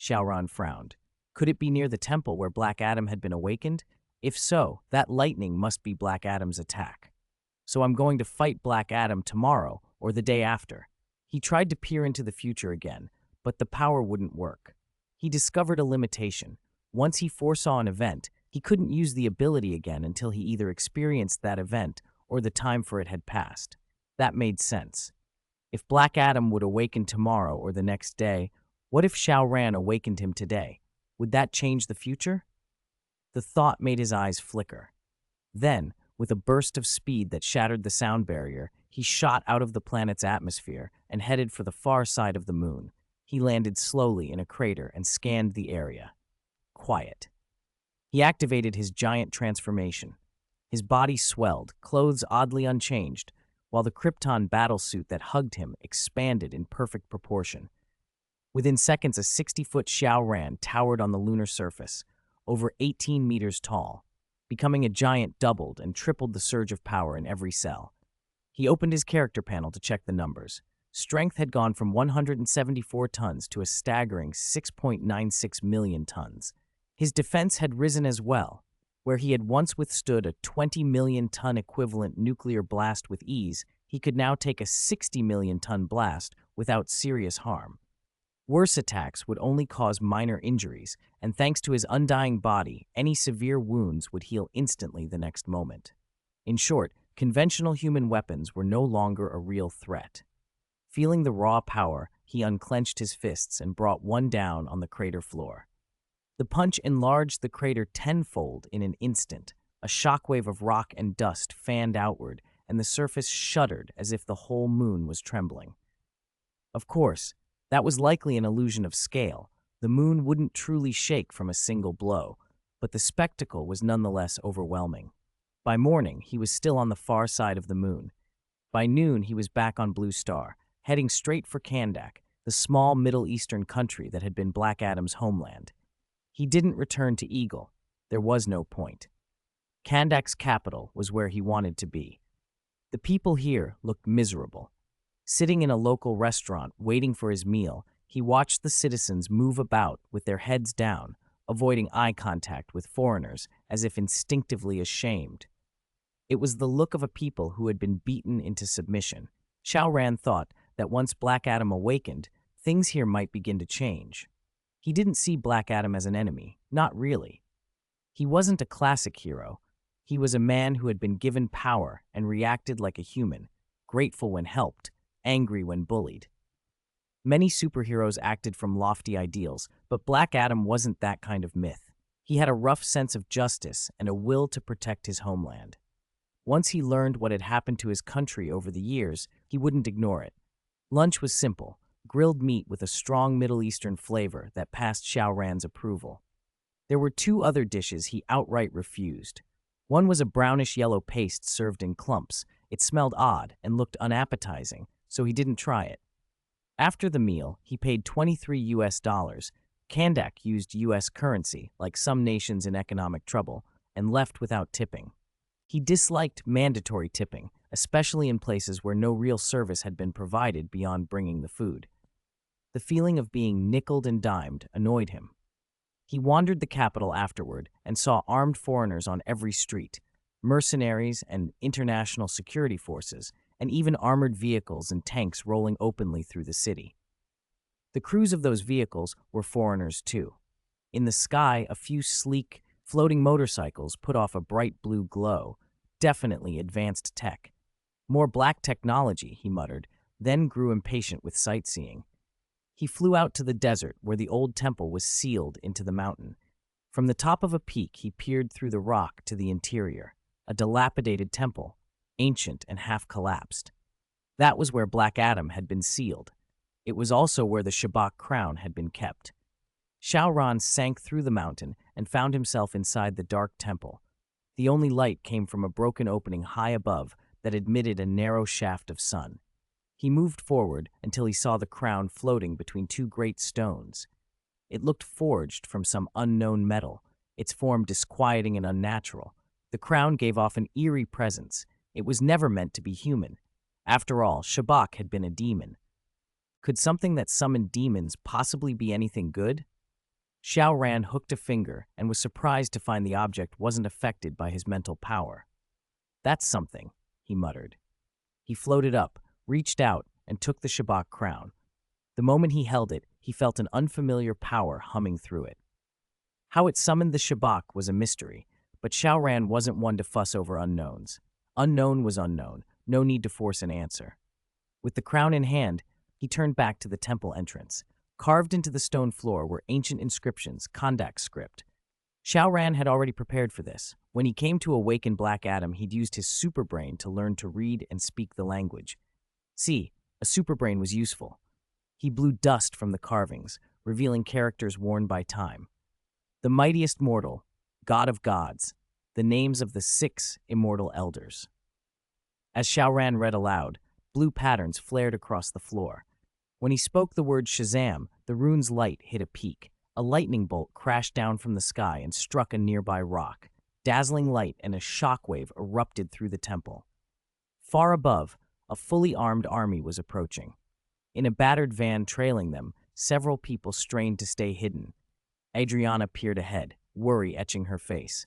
Xiao Ran frowned. Could it be near the temple where Black Adam had been awakened? If so, that lightning must be Black Adam's attack. So I'm going to fight Black Adam tomorrow or the day after. He tried to peer into the future again, but the power wouldn't work. He discovered a limitation. Once he foresaw an event, he couldn't use the ability again until he either experienced that event or the time for it had passed. That made sense. If Black Adam would awaken tomorrow or the next day, what if Xiao Ran awakened him today? Would that change the future? The thought made his eyes flicker. Then, with a burst of speed that shattered the sound barrier, he shot out of the planet's atmosphere and headed for the far side of the moon. He landed slowly in a crater and scanned the area. Quiet. He activated his giant transformation. His body swelled, clothes oddly unchanged, while the Krypton battlesuit that hugged him expanded in perfect proportion. Within seconds, a 60-foot Xiao Ran towered on the lunar surface, over 18 meters tall. Becoming a giant doubled and tripled the surge of power in every cell. He opened his character panel to check the numbers. Strength had gone from 174 tons to a staggering 6.96 million tons. His defense had risen as well. Where he had once withstood a 20 million ton equivalent nuclear blast with ease, he could now take a 60 million ton blast without serious harm. Worse attacks would only cause minor injuries, and thanks to his undying body, any severe wounds would heal instantly the next moment. In short, conventional human weapons were no longer a real threat. Feeling the raw power, he unclenched his fists and brought one down on the crater floor. The punch enlarged the crater tenfold in an instant. A shockwave of rock and dust fanned outward, and the surface shuddered as if the whole moon was trembling. Of course, that was likely an illusion of scale. The moon wouldn't truly shake from a single blow, but the spectacle was nonetheless overwhelming. By morning, he was still on the far side of the moon. By noon, he was back on Blue Star, heading straight for Kandak, the small Middle Eastern country that had been Black Adam's homeland. He didn't return to Eagle. There was no point. Kandak's capital was where he wanted to be. The people here looked miserable. Sitting in a local restaurant, waiting for his meal, he watched the citizens move about with their heads down, avoiding eye contact with foreigners as if instinctively ashamed. It was the look of a people who had been beaten into submission. Xiao Ran thought that once Black Adam awakened, things here might begin to change. He didn't see Black Adam as an enemy, not really. He wasn't a classic hero. He was a man who had been given power and reacted like a human, grateful when helped, angry when bullied. Many superheroes acted from lofty ideals, but Black Adam wasn't that kind of myth. He had a rough sense of justice and a will to protect his homeland. Once he learned what had happened to his country over the years, he wouldn't ignore it. Lunch was simple, grilled meat with a strong Middle Eastern flavor that passed Xiao Ran's approval. There were two other dishes he outright refused. One was a brownish-yellow paste served in clumps. It smelled odd and looked unappetizing, so he didn't try it. After the meal, he paid $23. Kandak used U.S. currency, like some nations in economic trouble, and left without tipping. He disliked mandatory tipping, especially in places where no real service had been provided beyond bringing the food. The feeling of being nickeled and dimed annoyed him. He wandered the capital afterward and saw armed foreigners on every street, mercenaries and international security forces, and even armored vehicles and tanks rolling openly through the city. The crews of those vehicles were foreigners too. In the sky, a few sleek, floating motorcycles put off a bright blue glow, definitely advanced tech. More black technology, he muttered, then grew impatient with sightseeing. He flew out to the desert where the old temple was sealed into the mountain. From the top of a peak, he peered through the rock to the interior, a dilapidated temple, ancient and half-collapsed. That was where Black Adam had been sealed. It was also where the Shabak crown had been kept. Xiao Ran sank through the mountain and found himself inside the dark temple. The only light came from a broken opening high above that admitted a narrow shaft of sun. He moved forward until he saw the crown floating between two great stones. It looked forged from some unknown metal, its form disquieting and unnatural. The crown gave off an eerie presence. It was never meant to be human. After all, Shabak had been a demon. Could something that summoned demons possibly be anything good? Xiao Ran hooked a finger and was surprised to find the object wasn't affected by his mental power. "That's something," he muttered. He floated up, reached out, and took the Shabak crown. The moment he held it, he felt an unfamiliar power humming through it. How it summoned the Shabak was a mystery, but Xiao Ran wasn't one to fuss over unknowns. Unknown was unknown, no need to force an answer. With the crown in hand, he turned back to the temple entrance. Carved into the stone floor were ancient inscriptions, Kandak script. Xiao Ran had already prepared for this. When he came to awaken Black Adam, he'd used his superbrain to learn to read and speak the language. See, a superbrain was useful. He blew dust from the carvings, revealing characters worn by time. The mightiest mortal, god of gods, the names of the 6 immortal elders. As Xiao Ran read aloud, blue patterns flared across the floor. When he spoke the word Shazam, the rune's light hit a peak. A lightning bolt crashed down from the sky and struck a nearby rock. Dazzling light and a shockwave erupted through the temple. Far above, a fully armed army was approaching. In a battered van trailing them, several people strained to stay hidden. Adriana peered ahead, worry etching her face.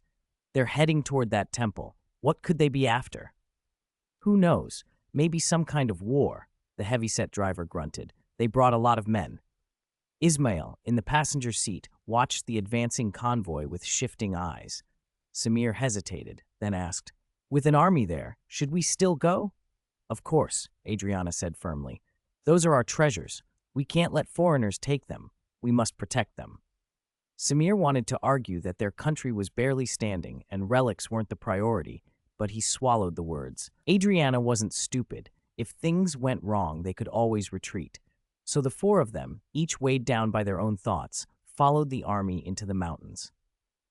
They're heading toward that temple. What could they be after? Who knows? Maybe some kind of war, the heavyset driver grunted. They brought a lot of men. Ismail, in the passenger seat, watched the advancing convoy with shifting eyes. Samir hesitated, then asked, "With an army there, should we still go?" "Of course," Adriana said firmly. "Those are our treasures. We can't let foreigners take them. We must protect them." Samir wanted to argue that their country was barely standing and relics weren't the priority, but he swallowed the words. Adriana wasn't stupid. If things went wrong, they could always retreat. So the four of them, each weighed down by their own thoughts, followed the army into the mountains.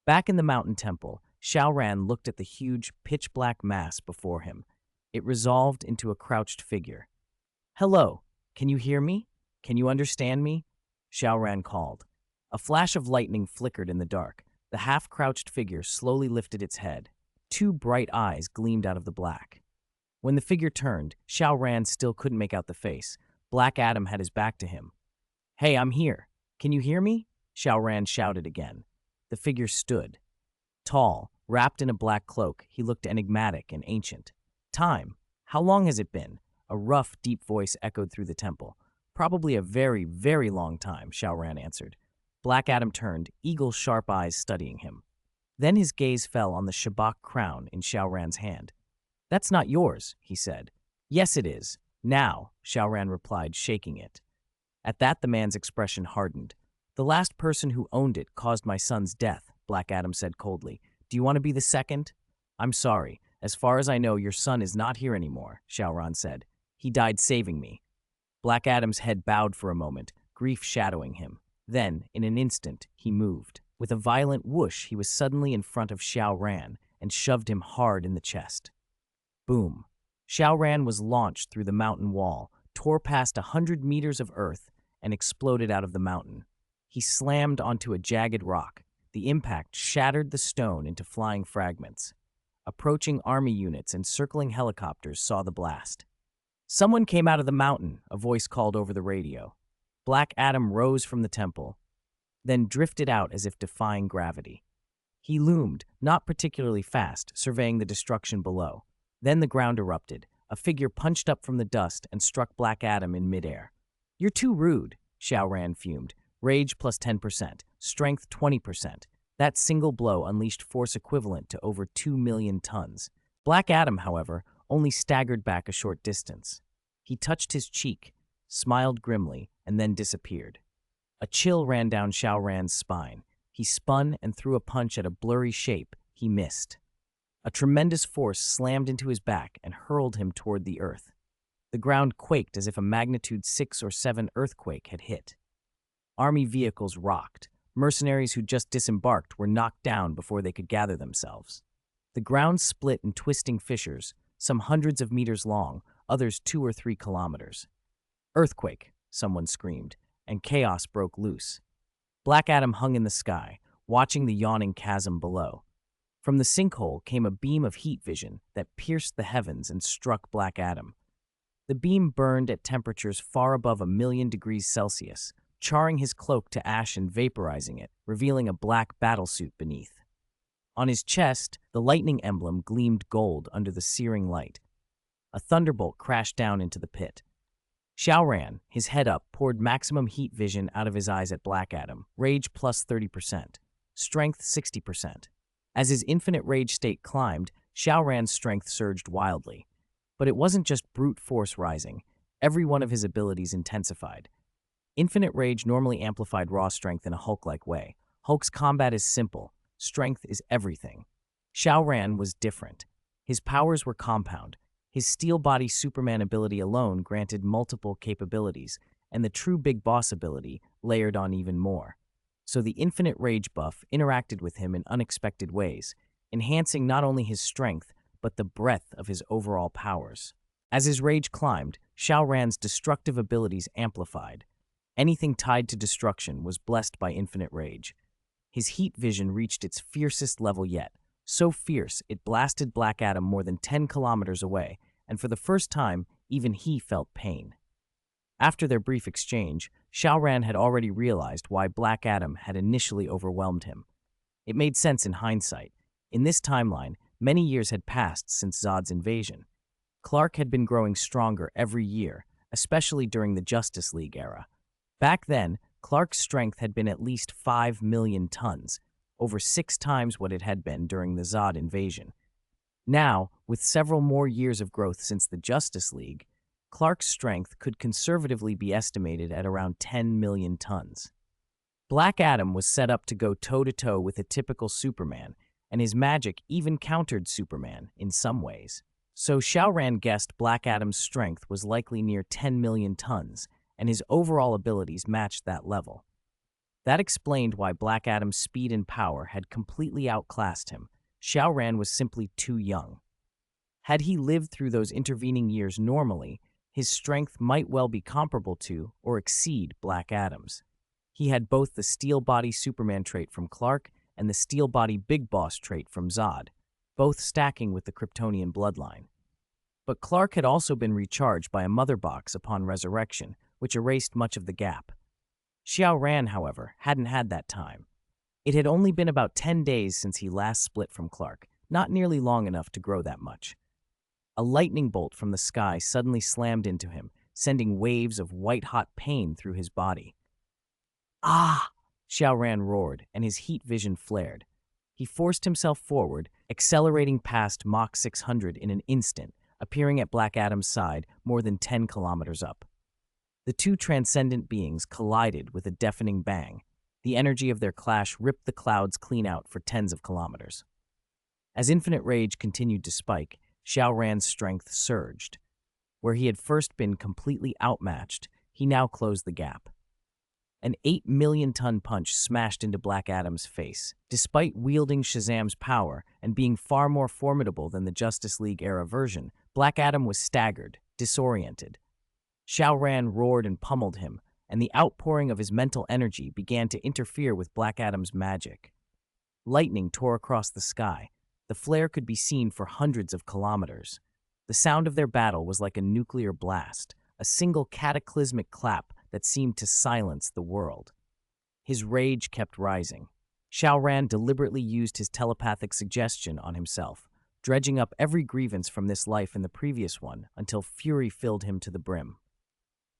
Back in the mountain temple, Xiao Ran looked at the huge, pitch-black mass before him. It resolved into a crouched figure. "Hello, can you hear me? Can you understand me?" Xiao Ran called. A flash of lightning flickered in the dark. The half-crouched figure slowly lifted its head. Two bright eyes gleamed out of the black. When the figure turned, Xiao Ran still couldn't make out the face. Black Adam had his back to him. "Hey, I'm here. Can you hear me?" Xiao Ran shouted again. The figure stood. Tall, wrapped in a black cloak, he looked enigmatic and ancient. "Time. How long has it been?" A rough, deep voice echoed through the temple. "Probably a very, very long time," Xiao Ran answered. Black Adam turned, eagle-sharp eyes studying him. Then his gaze fell on the Shabak crown in Xiao Ran's hand. "That's not yours," he said. "Yes, it is. Now," Xiao Ran replied, shaking it. At that, the man's expression hardened. "The last person who owned it caused my son's death," Black Adam said coldly. "Do you want to be the second?" "I'm sorry. As far as I know, your son is not here anymore," Xiao Ran said. "He died saving me." Black Adam's head bowed for a moment, grief shadowing him. Then, in an instant, he moved. With a violent whoosh, he was suddenly in front of Xiao Ran and shoved him hard in the chest. Boom. Xiao Ran was launched through the mountain wall, tore past 100 meters of earth, and exploded out of the mountain. He slammed onto a jagged rock. The impact shattered the stone into flying fragments. Approaching army units and circling helicopters saw the blast. "Someone came out of the mountain," a voice called over the radio. Black Adam rose from the temple, then drifted out as if defying gravity. He loomed, not particularly fast, surveying the destruction below. Then the ground erupted. A figure punched up from the dust and struck Black Adam in midair. "You're too rude," Xiao Ran fumed. "Rage plus 10%, strength 20%. That single blow unleashed force equivalent to over 2 million tons. Black Adam, however, only staggered back a short distance. He touched his cheek, smiled grimly, and then disappeared. A chill ran down Xiao Ran's spine. He spun and threw a punch at a blurry shape. He missed. A tremendous force slammed into his back and hurled him toward the earth. The ground quaked as if a magnitude 6 or 7 earthquake had hit. Army vehicles rocked. Mercenaries who just disembarked were knocked down before they could gather themselves. The ground split in twisting fissures, some hundreds of meters long, others 2 or 3 kilometers. "Earthquake," someone screamed, and chaos broke loose. Black Adam hung in the sky, watching the yawning chasm below. From the sinkhole came a beam of heat vision that pierced the heavens and struck Black Adam. The beam burned at temperatures far above 1,000,000 degrees Celsius, charring his cloak to ash and vaporizing it, revealing a black battlesuit beneath. On his chest, the lightning emblem gleamed gold under the searing light. A thunderbolt crashed down into the pit. Xiao Ran, his head up, poured maximum heat vision out of his eyes at Black Adam. Rage plus 30%. Strength 60%. As his infinite rage state climbed, Xiao Ran's strength surged wildly. But it wasn't just brute force rising. Every one of his abilities intensified. Infinite rage normally amplified raw strength in a Hulk-like way. Hulk's combat is simple. Strength is everything. Xiao Ran was different. His powers were compound. His steel body Superman ability alone granted multiple capabilities, and the true Big Boss ability layered on even more. So the infinite rage buff interacted with him in unexpected ways, enhancing not only his strength, but the breadth of his overall powers. As his rage climbed, Xiao Ran's destructive abilities amplified. Anything tied to destruction was blessed by infinite rage. His heat vision reached its fiercest level yet, so fierce it blasted Black Adam more than 10 kilometers away, and for the first time, even he felt pain. After their brief exchange, Xiao Ran had already realized why Black Adam had initially overwhelmed him. It made sense in hindsight. In this timeline, many years had passed since Zod's invasion. Clark had been growing stronger every year, especially during the Justice League era. Back then, Clark's strength had been at least 5 million tons, over 6 times what it had been during the Zod invasion. Now, with several more years of growth since the Justice League, Clark's strength could conservatively be estimated at around 10 million tons. Black Adam was set up to go toe-to-toe with a typical Superman, and his magic even countered Superman in some ways. So Xiao Ran guessed Black Adam's strength was likely near 10 million tons, and his overall abilities matched that level. That explained why Black Adam's speed and power had completely outclassed him. Xiao Ran was simply too young. Had he lived through those intervening years normally, his strength might well be comparable to or exceed Black Adam's. He had both the Steel Body Superman trait from Clark and the Steel Body Big Boss trait from Zod, both stacking with the Kryptonian bloodline. But Clark had also been recharged by a mother box upon resurrection, which erased much of the gap. Xiao Ran, however, hadn't had that time. It had only been about 10 days since he last split from Clark, not nearly long enough to grow that much. A lightning bolt from the sky suddenly slammed into him, sending waves of white-hot pain through his body. Ah! Xiao Ran roared, and his heat vision flared. He forced himself forward, accelerating past Mach 600 in an instant, appearing at Black Adam's side more than 10 kilometers up. The two transcendent beings collided with a deafening bang. The energy of their clash ripped the clouds clean out for tens of kilometers. As Infinite Rage continued to spike, Xiao Ran's strength surged. Where he had first been completely outmatched, he now closed the gap. An 8 million ton punch smashed into Black Adam's face. Despite wielding Shazam's power and being far more formidable than the Justice League-era version, Black Adam was staggered, disoriented. Xiao Ran roared and pummeled him, and the outpouring of his mental energy began to interfere with Black Adam's magic. Lightning tore across the sky. The flare could be seen for hundreds of kilometers. The sound of their battle was like a nuclear blast, a single cataclysmic clap that seemed to silence the world. His rage kept rising. Xiao Ran deliberately used his telepathic suggestion on himself, dredging up every grievance from this life and the previous one until fury filled him to the brim.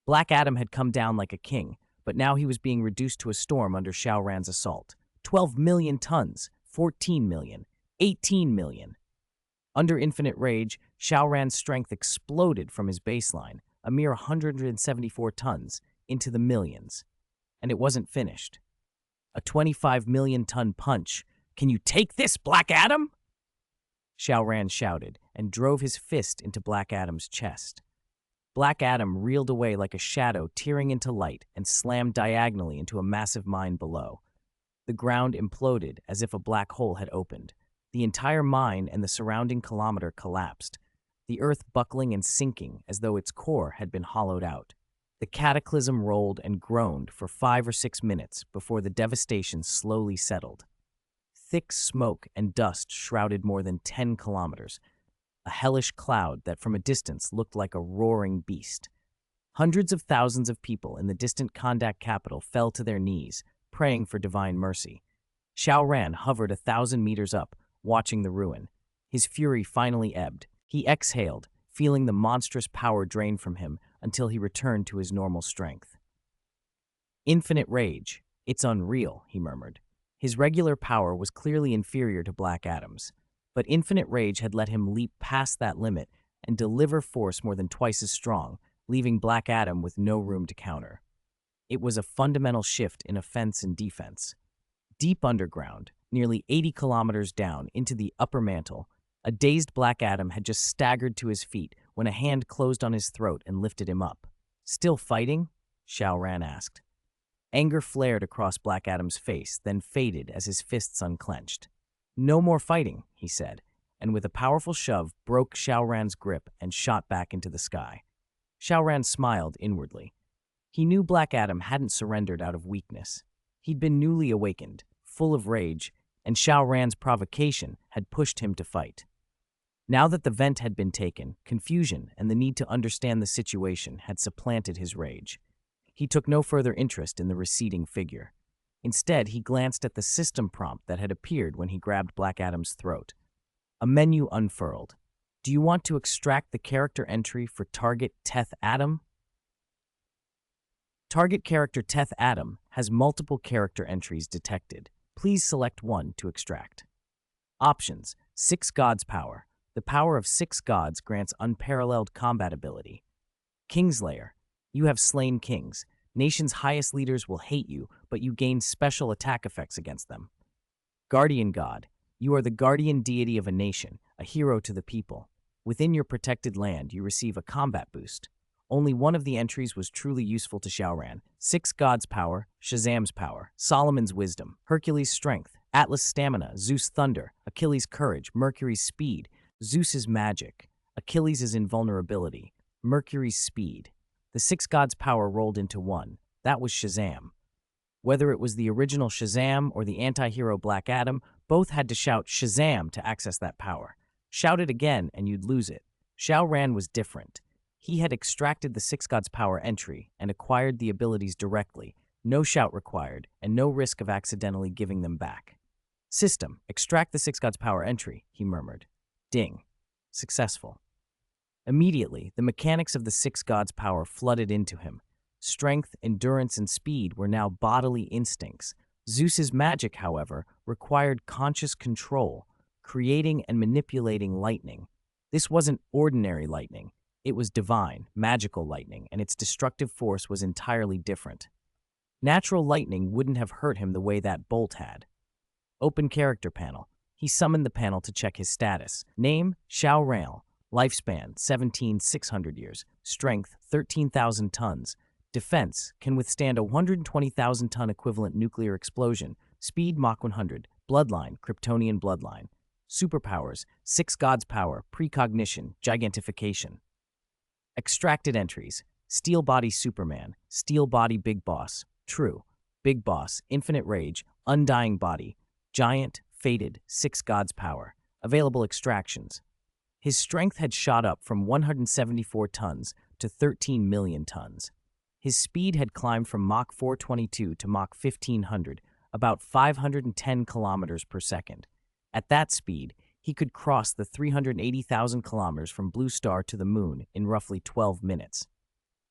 Black Adam had come down like a king, but now he was being reduced to a storm under Xiao Ran's assault. 12 million tons, 14 million, 18 million. Under Infinite Rage, Xiao Ran's strength exploded from his baseline, a mere 174 tons, into the millions. And it wasn't finished. A 25 million ton punch. "Can you take this, Black Adam?" Xiao Ran shouted and drove his fist into Black Adam's chest. Black Adam reeled away like a shadow tearing into light and slammed diagonally into a massive mine below. The ground imploded as if a black hole had opened. The entire mine and the surrounding kilometer collapsed, the earth buckling and sinking as though its core had been hollowed out. The cataclysm rolled and groaned for 5 or 6 minutes before the devastation slowly settled. Thick smoke and dust shrouded more than 10 kilometers, a hellish cloud that from a distance looked like a roaring beast. Hundreds of thousands of people in the distant Kondak capital fell to their knees, praying for divine mercy. Xiao Ran hovered 1,000 meters up, watching the ruin. His fury finally ebbed. He exhaled, feeling the monstrous power drain from him until he returned to his normal strength. Infinite Rage. It's unreal, he murmured. His regular power was clearly inferior to Black Adam's, but Infinite Rage had let him leap past that limit and deliver force more than twice as strong, leaving Black Adam with no room to counter. It was a fundamental shift in offense and defense. Deep underground, nearly 80 kilometers down into the upper mantle, a dazed Black Adam had just staggered to his feet when a hand closed on his throat and lifted him up. "Still fighting?" Xiao Ran asked. Anger flared across Black Adam's face, then faded as his fists unclenched. "No more fighting," he said, and with a powerful shove broke Xiao Ran's grip and shot back into the sky. Xiao Ran smiled inwardly. He knew Black Adam hadn't surrendered out of weakness. He'd been newly awakened, full of rage, and Xiao Ran's provocation had pushed him to fight. Now that the vent had been taken, confusion and the need to understand the situation had supplanted his rage. He took no further interest in the receding figure. Instead, he glanced at the system prompt that had appeared when he grabbed Black Adam's throat. A menu unfurled. Do you want to extract the character entry for target Teth Adam? Target character Teth Adam has multiple character entries detected. Please select one to extract. Options: 6 Gods Power. The power of 6 gods grants unparalleled combat ability. Kingslayer. You have slain kings. Nation's highest leaders will hate you, but you gain special attack effects against them. Guardian God. You are the guardian deity of a nation, a hero to the people. Within your protected land, you receive a combat boost. Only one of the entries was truly useful to Xiao Ran. 6 Gods Power, Shazam's Power, Solomon's Wisdom, Hercules' Strength, Atlas' Stamina, Zeus' Thunder, Achilles' Courage, Mercury's Speed, Zeus's Magic, Achilles' Invulnerability, Mercury's Speed. The 6 Gods Power rolled into one. That was Shazam. Whether it was the original Shazam or the anti-hero Black Adam, both had to shout Shazam to access that power. Shout it again and you'd lose it. Xiao Ran was different. He had extracted the 6 Gods Power entry and acquired the abilities directly, no shout required, and no risk of accidentally giving them back. System, extract the 6 Gods Power entry, he murmured. Ding. Successful. Immediately, the mechanics of the 6 Gods Power flooded into him. Strength, endurance, and speed were now bodily instincts. Zeus's magic, however, required conscious control, creating and manipulating lightning. This wasn't ordinary lightning. It was divine, magical lightning, and its destructive force was entirely different. Natural lightning wouldn't have hurt him the way that bolt had. Open character panel. He summoned the panel to check his status. Name, Xiao Ran. Lifespan, 17,600 years. Strength, 13,000 tons. Defense, can withstand a 120,000-ton equivalent nuclear explosion. Speed, Mach 100. Bloodline, Kryptonian bloodline. Superpowers, 6 Gods Power, Precognition, Gigantification. Extracted entries: Steel Body Superman, Steel Body Big Boss, True, Big Boss, Infinite Rage, Undying Body, Giant, Fated, 6 Gods Power. Available extractions. His strength had shot up from 174 tons to 13 million tons. His speed had climbed from Mach 422 to Mach 1500, about 510 kilometers per second. At that speed, he could cross the 380,000 kilometers from Blue Star to the moon in roughly 12 minutes.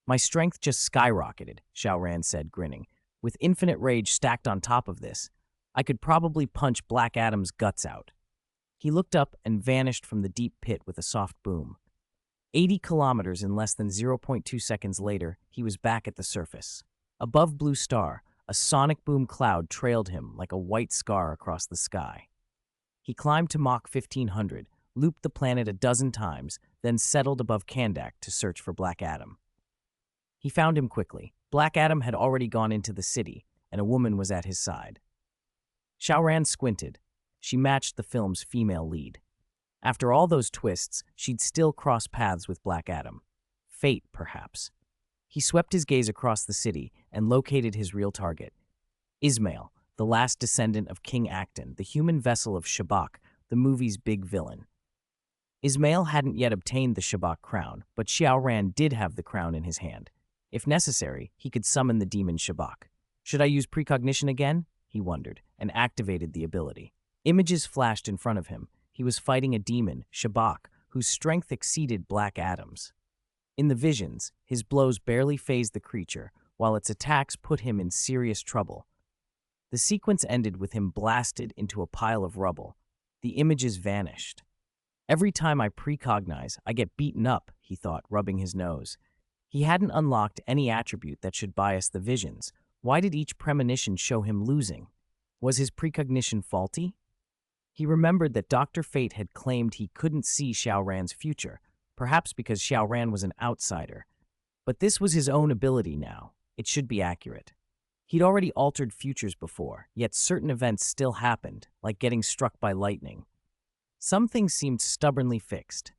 My strength just skyrocketed, Xiao Ran said, grinning. With infinite rage stacked on top of this, I could probably punch Black Adam's guts out. He looked up and vanished from the deep pit with a soft boom. 80 kilometers in less than 0.2 seconds later, he was back at the surface. Above Blue Star, a sonic boom cloud trailed him like a white scar across the sky. He climbed to Mach 1500, looped the planet a dozen times, then settled above Kandak to search for Black Adam. He found him quickly. Black Adam had already gone into the city, and a woman was at his side. Xiao Ran squinted. She matched the film's female lead. After all those twists, she'd still cross paths with Black Adam. Fate, perhaps. He swept his gaze across the city and located his real target. Ismail, the last descendant of King Acton, the human vessel of Shabak, the movie's big villain. Ismail hadn't yet obtained the Shabak crown, but Xiao Ran did have the crown in his hand. If necessary, he could summon the demon Shabak. Should I use precognition again? He wondered, and activated the ability. Images flashed in front of him. He was fighting a demon, Shabak, whose strength exceeded Black Adam's. In the visions, his blows barely fazed the creature, while its attacks put him in serious trouble. The sequence ended with him blasted into a pile of rubble. The images vanished. Every time I precognize, I get beaten up, he thought, rubbing his nose. He hadn't unlocked any attribute that should bias the visions. Why did each premonition show him losing? Was his precognition faulty? He remembered that Dr. Fate had claimed he couldn't see Xiao Ran's future, perhaps because Xiao Ran was an outsider. But this was his own ability now. It should be accurate. He'd already altered futures before, yet certain events still happened, like getting struck by lightning. Some things seemed stubbornly fixed.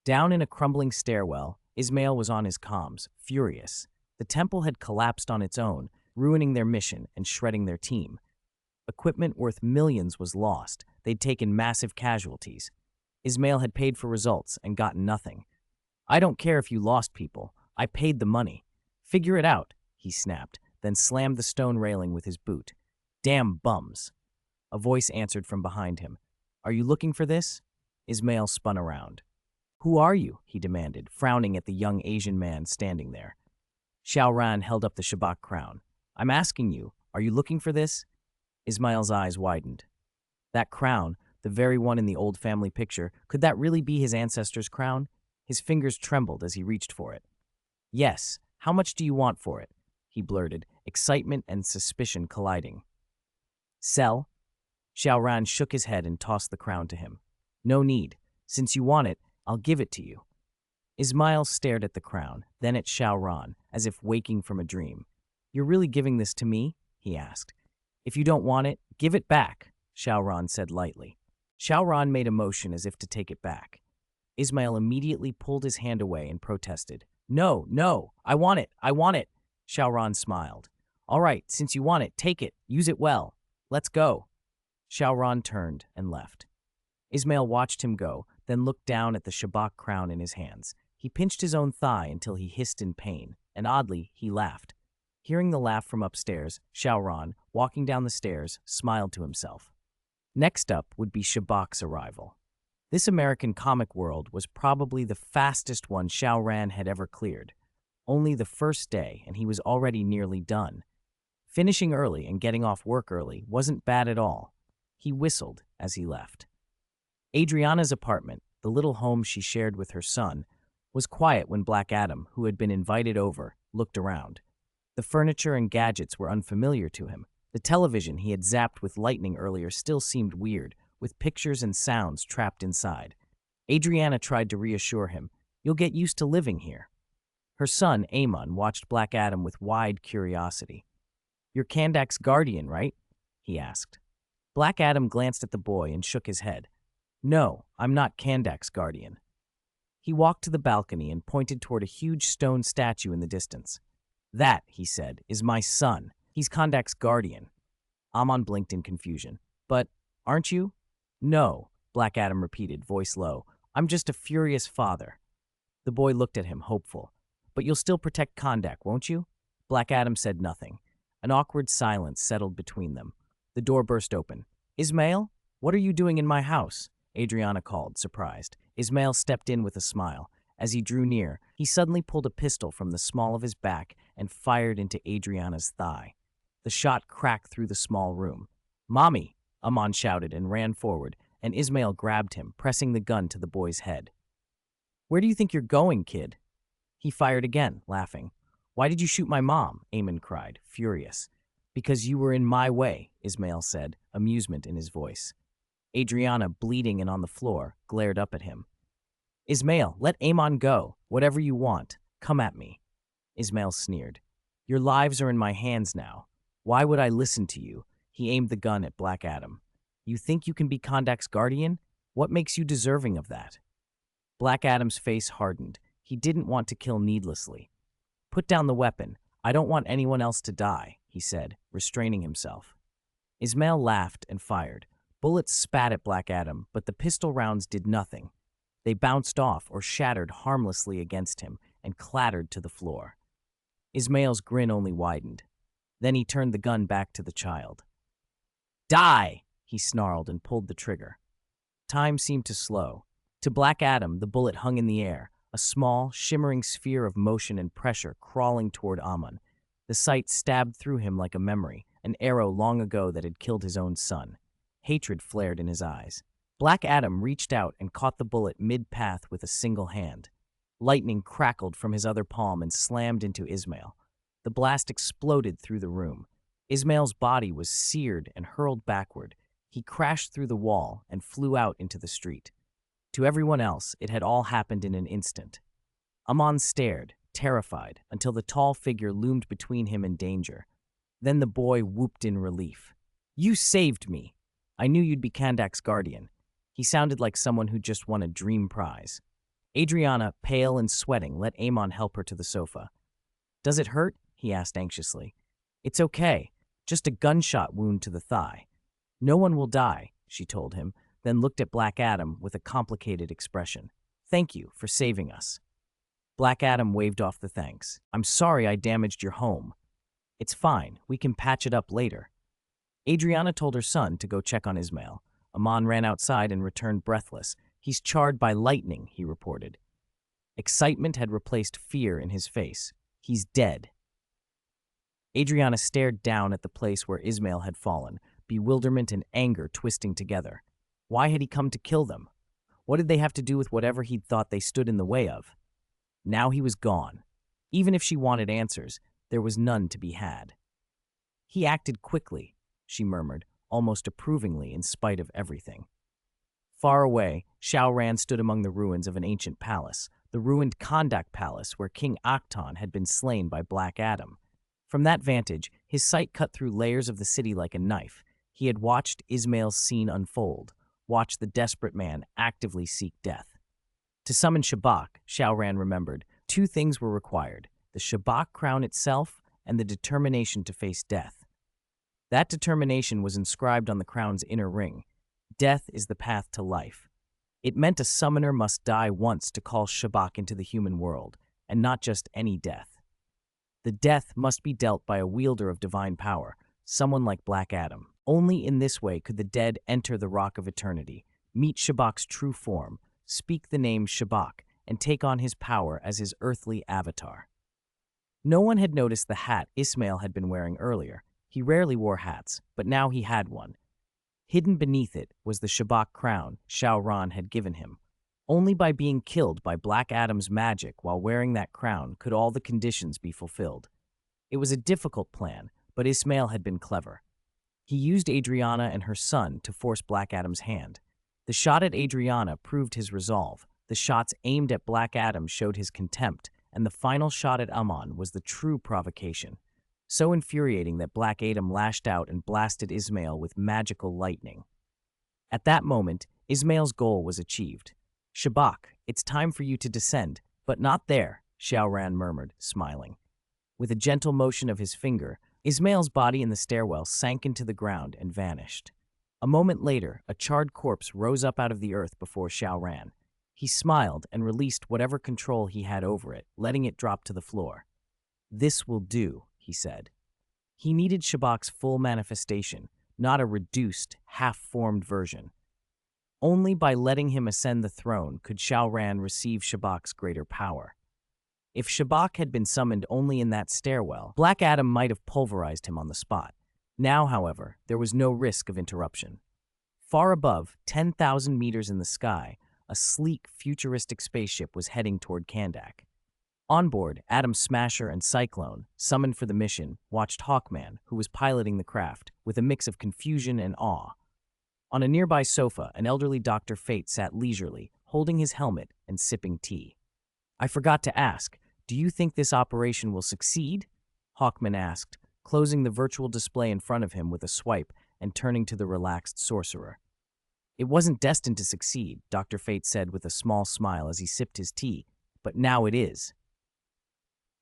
Down in a crumbling stairwell, Ismail was on his comms, furious. The temple had collapsed on its own, ruining their mission and shredding their team. Equipment worth millions was lost. They'd taken massive casualties. Ismail had paid for results and gotten nothing. I don't care if you lost people. I paid the money. Figure it out, he snapped, then slammed the stone railing with his boot. Damn bums. A voice answered from behind him. Are you looking for this? Ismail spun around. Who are you? He demanded, frowning at the young Asian man standing there. Xiao Ran held up the Shabak crown. I'm asking you, are you looking for this? Ismail's eyes widened. That crown, the very one in the old family picture, could that really be his ancestor's crown? His fingers trembled as he reached for it. Yes, how much do you want for it? He blurted, excitement and suspicion colliding. Sell? Xiao Ran shook his head and tossed the crown to him. No need. Since you want it, I'll give it to you. Ismail stared at the crown, then at Xiao Ran, as if waking from a dream. You're really giving this to me? He asked. If you don't want it, give it back, Xiao Ran said lightly. Xiao Ran made a motion as if to take it back. Ismail immediately pulled his hand away and protested. No, no, I want it, Xiao Ran smiled. All right, since you want it, take it, use it well. Let's go. Xiao Ran turned and left. Ismail watched him go, then looked down at the Shabak crown in his hands. He pinched his own thigh until he hissed in pain, and oddly, he laughed. Hearing the laugh from upstairs, Xiao Ran, walking down the stairs, smiled to himself. Next up would be Shabak's arrival. This American comic world was probably the fastest one Xiao Ran had ever cleared. Only the first day, and he was already nearly done. Finishing early and getting off work early wasn't bad at all. He whistled as he left. Adriana's apartment, the little home she shared with her son, was quiet when Black Adam, who had been invited over, looked around. The furniture and gadgets were unfamiliar to him. The television he had zapped with lightning earlier still seemed weird, with pictures and sounds trapped inside. Adriana tried to reassure him, "You'll get used to living here." Her son, Amon, watched Black Adam with wide curiosity. "You're Kandak's guardian, right?" he asked. Black Adam glanced at the boy and shook his head. "No, I'm not Kandak's guardian." He walked to the balcony and pointed toward a huge stone statue in the distance. "That," he said, "is my son. He's Kandak's guardian." Amon blinked in confusion. "But aren't you?" "No," Black Adam repeated, voice low. "I'm just a furious father." The boy looked at him, hopeful. "But you'll still protect Kandak, won't you?" Black Adam said nothing. An awkward silence settled between them. The door burst open. "Ismail, what are you doing in my house?" Adriana called, surprised. Ismail stepped in with a smile. As he drew near, he suddenly pulled a pistol from the small of his back and fired into Adriana's thigh. The shot cracked through the small room. "Mommy!" Amon shouted and ran forward, and Ismail grabbed him, pressing the gun to the boy's head. "Where do you think you're going, kid?" He fired again, laughing. "Why did you shoot my mom?" Amon cried, furious. "Because you were in my way," Ismail said, amusement in his voice. Adriana, bleeding and on the floor, glared up at him. "Ismail, let Amon go. Whatever you want. Come at me." Ismail sneered. "Your lives are in my hands now. Why would I listen to you?" He aimed the gun at Black Adam. "You think you can be Kandak's guardian? What makes you deserving of that?" Black Adam's face hardened. He didn't want to kill needlessly. "Put down the weapon. I don't want anyone else to die," he said, restraining himself. Ismail laughed and fired. Bullets spat at Black Adam, but the pistol rounds did nothing. They bounced off or shattered harmlessly against him and clattered to the floor. Ismail's grin only widened. Then he turned the gun back to the child. "Die!" he snarled and pulled the trigger. Time seemed to slow. To Black Adam, the bullet hung in the air, a small, shimmering sphere of motion and pressure crawling toward Amon. The sight stabbed through him like a memory, an arrow long ago that had killed his own son. Hatred flared in his eyes. Black Adam reached out and caught the bullet mid-path with a single hand. Lightning crackled from his other palm and slammed into Ismail. The blast exploded through the room. Ismail's body was seared and hurled backward. He crashed through the wall and flew out into the street. To everyone else, it had all happened in an instant. Amon stared, terrified, until the tall figure loomed between him and danger. Then the boy whooped in relief. "You saved me! I knew you'd be Kandak's guardian." He sounded like someone who just won a dream prize. Adriana, pale and sweating, let Amon help her to the sofa. "Does it hurt?" he asked anxiously. "It's okay. Just a gunshot wound to the thigh." "No one will die," she told him, then looked at Black Adam with a complicated expression. "Thank you for saving us." Black Adam waved off the thanks. "I'm sorry I damaged your home." "It's fine. We can patch it up later." Adriana told her son to go check on Ismail. Aman ran outside and returned breathless. He's charred by lightning, he reported. Excitement had replaced fear in his face. He's dead. Adriana stared down at the place where Ismail had fallen, bewilderment and anger twisting together. Why had he come to kill them? What did they have to do with whatever he'd thought they stood in the way of? Now he was gone. Even if she wanted answers, there was none to be had. He acted quickly, she murmured, almost approvingly in spite of everything. Far away, Xiao Ran stood among the ruins of an ancient palace, the ruined Kondak Palace where King Akton had been slain by Black Adam. From that vantage, his sight cut through layers of the city like a knife. He had watched Ismail's scene unfold, watched the desperate man actively seek death. To summon Shabak, Xiao Ran remembered, two things were required, the Shabak crown itself and the determination to face death. That determination was inscribed on the crown's inner ring. Death is the path to life. It meant a summoner must die once to call Shabak into the human world, and not just any death. The death must be dealt by a wielder of divine power, someone like Black Adam. Only in this way could the dead enter the Rock of Eternity, meet Shabak's true form, speak the name Shabak, and take on his power as his earthly avatar. No one had noticed the hat Ismail had been wearing earlier. He rarely wore hats, but now he had one. Hidden beneath it was the Shabak crown Xiao Ran had given him. Only by being killed by Black Adam's magic while wearing that crown could all the conditions be fulfilled. It was a difficult plan, but Ismail had been clever. He used Adriana and her son to force Black Adam's hand. The shot at Adriana proved his resolve. The shots aimed at Black Adam showed his contempt, and the final shot at Aman was the true provocation. So infuriating that Black Adam lashed out and blasted Ismail with magical lightning. At that moment, Ismail's goal was achieved. Shabak, it's time for you to descend, but not there, Xiao Ran murmured, smiling. With a gentle motion of his finger, Ismail's body in the stairwell sank into the ground and vanished. A moment later, a charred corpse rose up out of the earth before Xiao Ran. He smiled and released whatever control he had over it, letting it drop to the floor. This will do, he said. He needed Shabak's full manifestation, not a reduced, half-formed version. Only by letting him ascend the throne could Xiao Ran receive Shabak's greater power. If Shabak had been summoned only in that stairwell, Black Adam might have pulverized him on the spot. Now, however, there was no risk of interruption. Far above, 10,000 meters in the sky, a sleek, futuristic spaceship was heading toward Kandak. On board, Atom Smasher and Cyclone, summoned for the mission, watched Hawkman, who was piloting the craft, with a mix of confusion and awe. On a nearby sofa, an elderly Dr. Fate sat leisurely, holding his helmet and sipping tea. I forgot to ask, do you think this operation will succeed? Hawkman asked, closing the virtual display in front of him with a swipe and turning to the relaxed sorcerer. It wasn't destined to succeed, Dr. Fate said with a small smile as he sipped his tea, but now it is.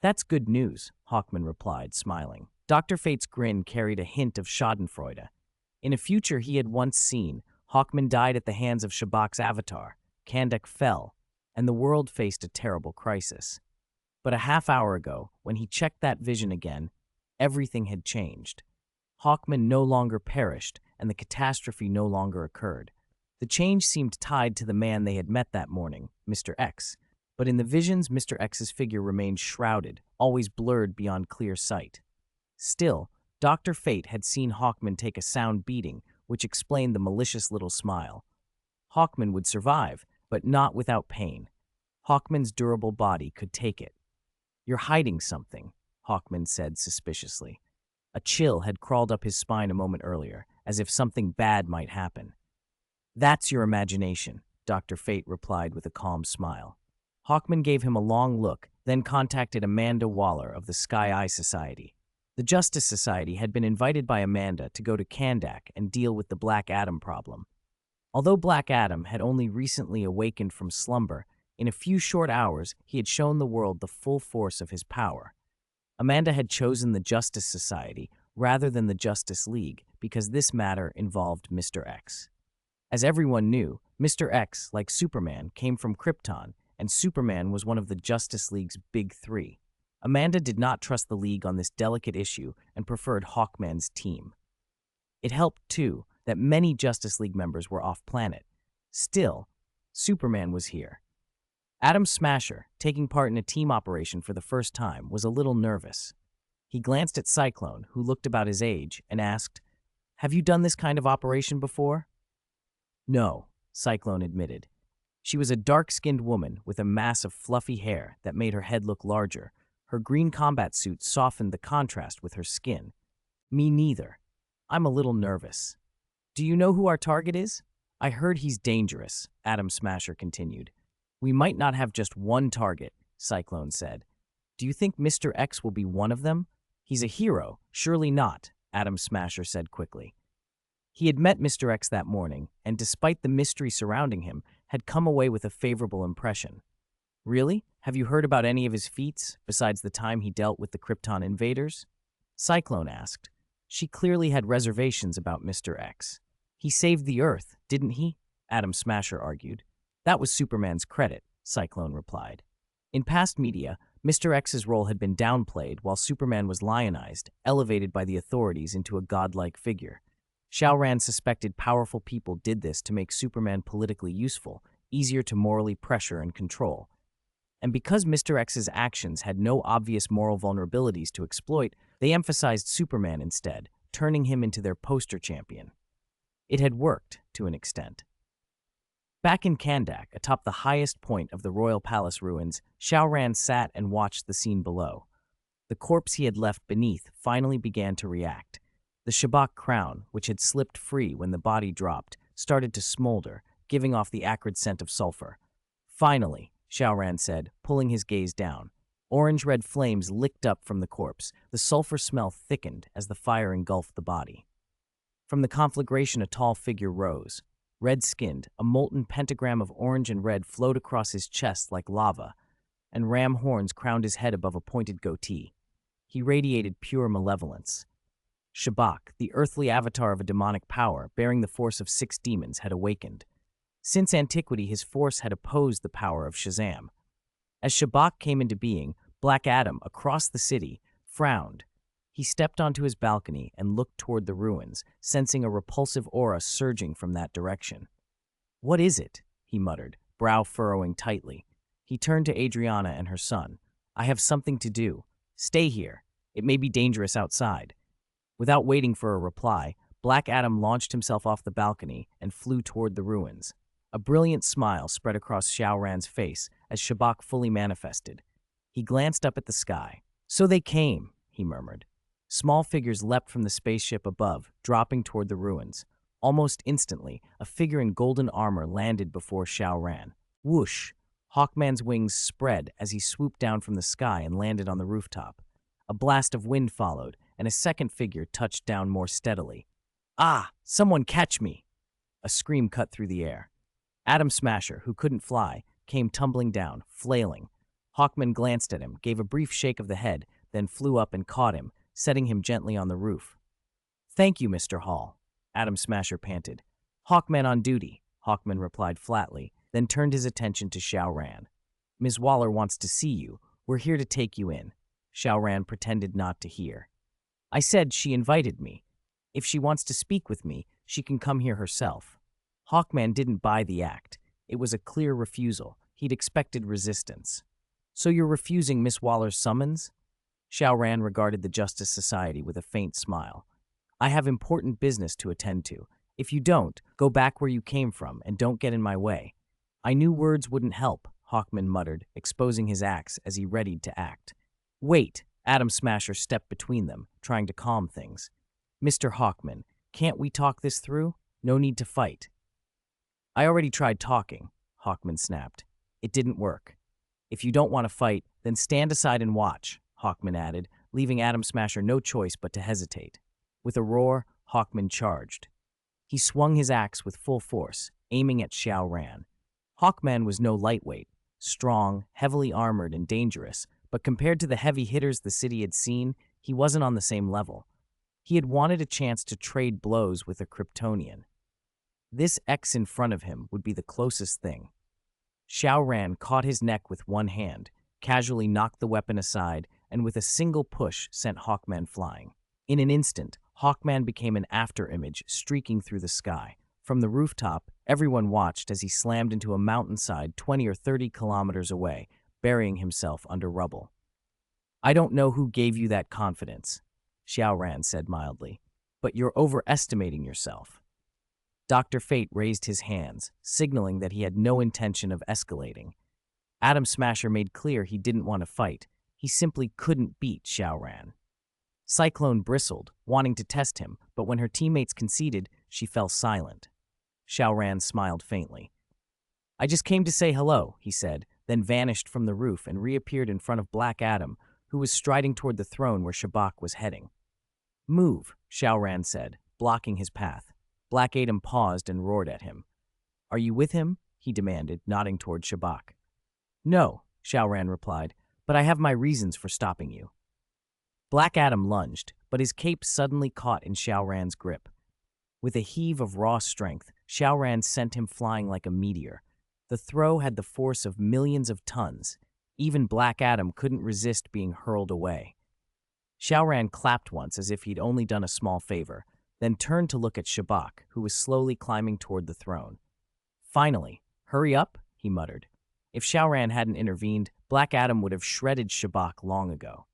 That's good news, Hawkman replied, smiling. Dr. Fate's grin carried a hint of schadenfreude. In a future he had once seen, Hawkman died at the hands of Shabak's avatar, Kandak fell, and the world faced a terrible crisis. But a half hour ago, when he checked that vision again, everything had changed. Hawkman no longer perished, and the catastrophe no longer occurred. The change seemed tied to the man they had met that morning, Mr. X. But in the visions, Mr. X's figure remained shrouded, always blurred beyond clear sight. Still, Dr. Fate had seen Hawkman take a sound beating, which explained the malicious little smile. Hawkman would survive, but not without pain. Hawkman's durable body could take it. You're hiding something, Hawkman said suspiciously. A chill had crawled up his spine a moment earlier, as if something bad might happen. That's your imagination, Dr. Fate replied with a calm smile. Hawkman gave him a long look, then contacted Amanda Waller of the Sky Eye Society. The Justice Society had been invited by Amanda to go to Kandak and deal with the Black Adam problem. Although Black Adam had only recently awakened from slumber, in a few short hours he had shown the world the full force of his power. Amanda had chosen the Justice Society rather than the Justice League because this matter involved Mr. X. As everyone knew, Mr. X, like Superman, came from Krypton, and Superman was one of the Justice League's big three. Amanda did not trust the League on this delicate issue and preferred Hawkman's team. It helped, too, that many Justice League members were off-planet. Still, Superman was here. Atom Smasher, taking part in a team operation for the first time, was a little nervous. He glanced at Cyclone, who looked about his age, and asked, "Have you done this kind of operation before?" "No," Cyclone admitted. She was a dark-skinned woman with a mass of fluffy hair that made her head look larger. Her green combat suit softened the contrast with her skin. "Me neither. I'm a little nervous." "Do you know who our target is?" "I heard he's dangerous," Atom Smasher continued. "We might not have just one target," Cyclone said. "Do you think Mr. X will be one of them?" "He's a hero." "Surely not," Atom Smasher said quickly. He had met Mr. X that morning, and despite the mystery surrounding him, had come away with a favorable impression. "Really? Have you heard about any of his feats, besides the time he dealt with the Krypton invaders?" Cyclone asked. She clearly had reservations about Mr. X. "He saved the Earth, didn't he?" Atom Smasher argued. "That was Superman's credit," Cyclone replied. In past media, Mr. X's role had been downplayed while Superman was lionized, elevated by the authorities into a godlike figure. Xiao Ran suspected powerful people did this to make Superman politically useful, easier to morally pressure and control. And because Mr. X's actions had no obvious moral vulnerabilities to exploit, they emphasized Superman instead, turning him into their poster champion. It had worked, to an extent. Back in Kandak, atop the highest point of the Royal Palace ruins, Xiao Ran sat and watched the scene below. The corpse he had left beneath finally began to react. The Shabak crown, which had slipped free when the body dropped, started to smolder, giving off the acrid scent of sulfur. "Finally," Xiao Ran said, pulling his gaze down. Orange-red flames licked up from the corpse. The sulfur smell thickened as the fire engulfed the body. From the conflagration, a tall figure rose. Red-skinned, a molten pentagram of orange and red flowed across his chest like lava, and ram horns crowned his head above a pointed goatee. He radiated pure malevolence. Shabak, the earthly avatar of a demonic power, bearing the force of 6 demons, had awakened. Since antiquity, his force had opposed the power of Shazam. As Shabak came into being, Black Adam, across the city, frowned. He stepped onto his balcony and looked toward the ruins, sensing a repulsive aura surging from that direction. "What is it?" he muttered, brow furrowing tightly. He turned to Adriana and her son. "I have something to do. Stay here. It may be dangerous outside." Without waiting for a reply, Black Adam launched himself off the balcony and flew toward the ruins. A brilliant smile spread across Xiao Ran's face as Shabak fully manifested. He glanced up at the sky. "So they came," he murmured. Small figures leapt from the spaceship above, dropping toward the ruins. Almost instantly, a figure in golden armor landed before Xiao Ran. Whoosh! Hawkman's wings spread as he swooped down from the sky and landed on the rooftop. A blast of wind followed, and a second figure touched down more steadily. "Ah! Someone catch me!" A scream cut through the air. Atom Smasher, who couldn't fly, came tumbling down, flailing. Hawkman glanced at him, gave a brief shake of the head, then flew up and caught him, setting him gently on the roof. "Thank you, Mr. Hall," Atom Smasher panted. "Hawkman on duty," Hawkman replied flatly, then turned his attention to Xiao Ran. "Ms. Waller wants to see you. We're here to take you in." Xiao Ran pretended not to hear. "I said she invited me. If she wants to speak with me, she can come here herself." Hawkman didn't buy the act. It was a clear refusal. He'd expected resistance. "So you're refusing Miss Waller's summons?" Xiao Ran regarded the Justice Society with a faint smile. "I have important business to attend to. If you don't, go back where you came from and don't get in my way." "I knew words wouldn't help," Hawkman muttered, exposing his axe as he readied to act. "Wait!" Atom Smasher stepped between them, trying to calm things. "Mr. Hawkman, can't we talk this through? No need to fight." "I already tried talking," Hawkman snapped. "It didn't work. If you don't want to fight, then stand aside and watch," Hawkman added, leaving Atom Smasher no choice but to hesitate. With a roar, Hawkman charged. He swung his axe with full force, aiming at Xiao Ran. Hawkman was no lightweight, strong, heavily armored, and dangerous, but compared to the heavy hitters the city had seen, he wasn't on the same level. He had wanted a chance to trade blows with a Kryptonian. This X in front of him would be the closest thing. Xiao Ran caught his neck with one hand, casually knocked the weapon aside, and with a single push sent Hawkman flying. In an instant, Hawkman became an afterimage streaking through the sky. From the rooftop, everyone watched as he slammed into a mountainside 20 or 30 kilometers away, burying himself under rubble. I don't know who gave you that confidence, Xiao Ran said mildly, but you're overestimating yourself. Dr. Fate raised his hands, signaling that he had no intention of escalating. Atom Smasher made clear he didn't want to fight. He simply couldn't beat Xiao Ran. Cyclone bristled, wanting to test him, but when her teammates conceded, she fell silent. Xiao Ran smiled faintly. I just came to say hello, he said, then vanished from the roof and reappeared in front of Black Adam, who was striding toward the throne where Shabak was heading. Move, Xiao Ran said, blocking his path. Black Adam paused and roared at him. Are you with him? He demanded, nodding toward Shabak. No, Xiao Ran replied, but I have my reasons for stopping you. Black Adam lunged, but his cape suddenly caught in Xiao Ran's grip. With a heave of raw strength, Xiao Ran sent him flying like a meteor. The throw had the force of millions of tons. Even Black Adam couldn't resist being hurled away. Xiao Ran clapped once as if he'd only done a small favor, then turned to look at Shabak, who was slowly climbing toward the throne. Finally, hurry up, he muttered. If Xiao Ran hadn't intervened, Black Adam would have shredded Shabak long ago.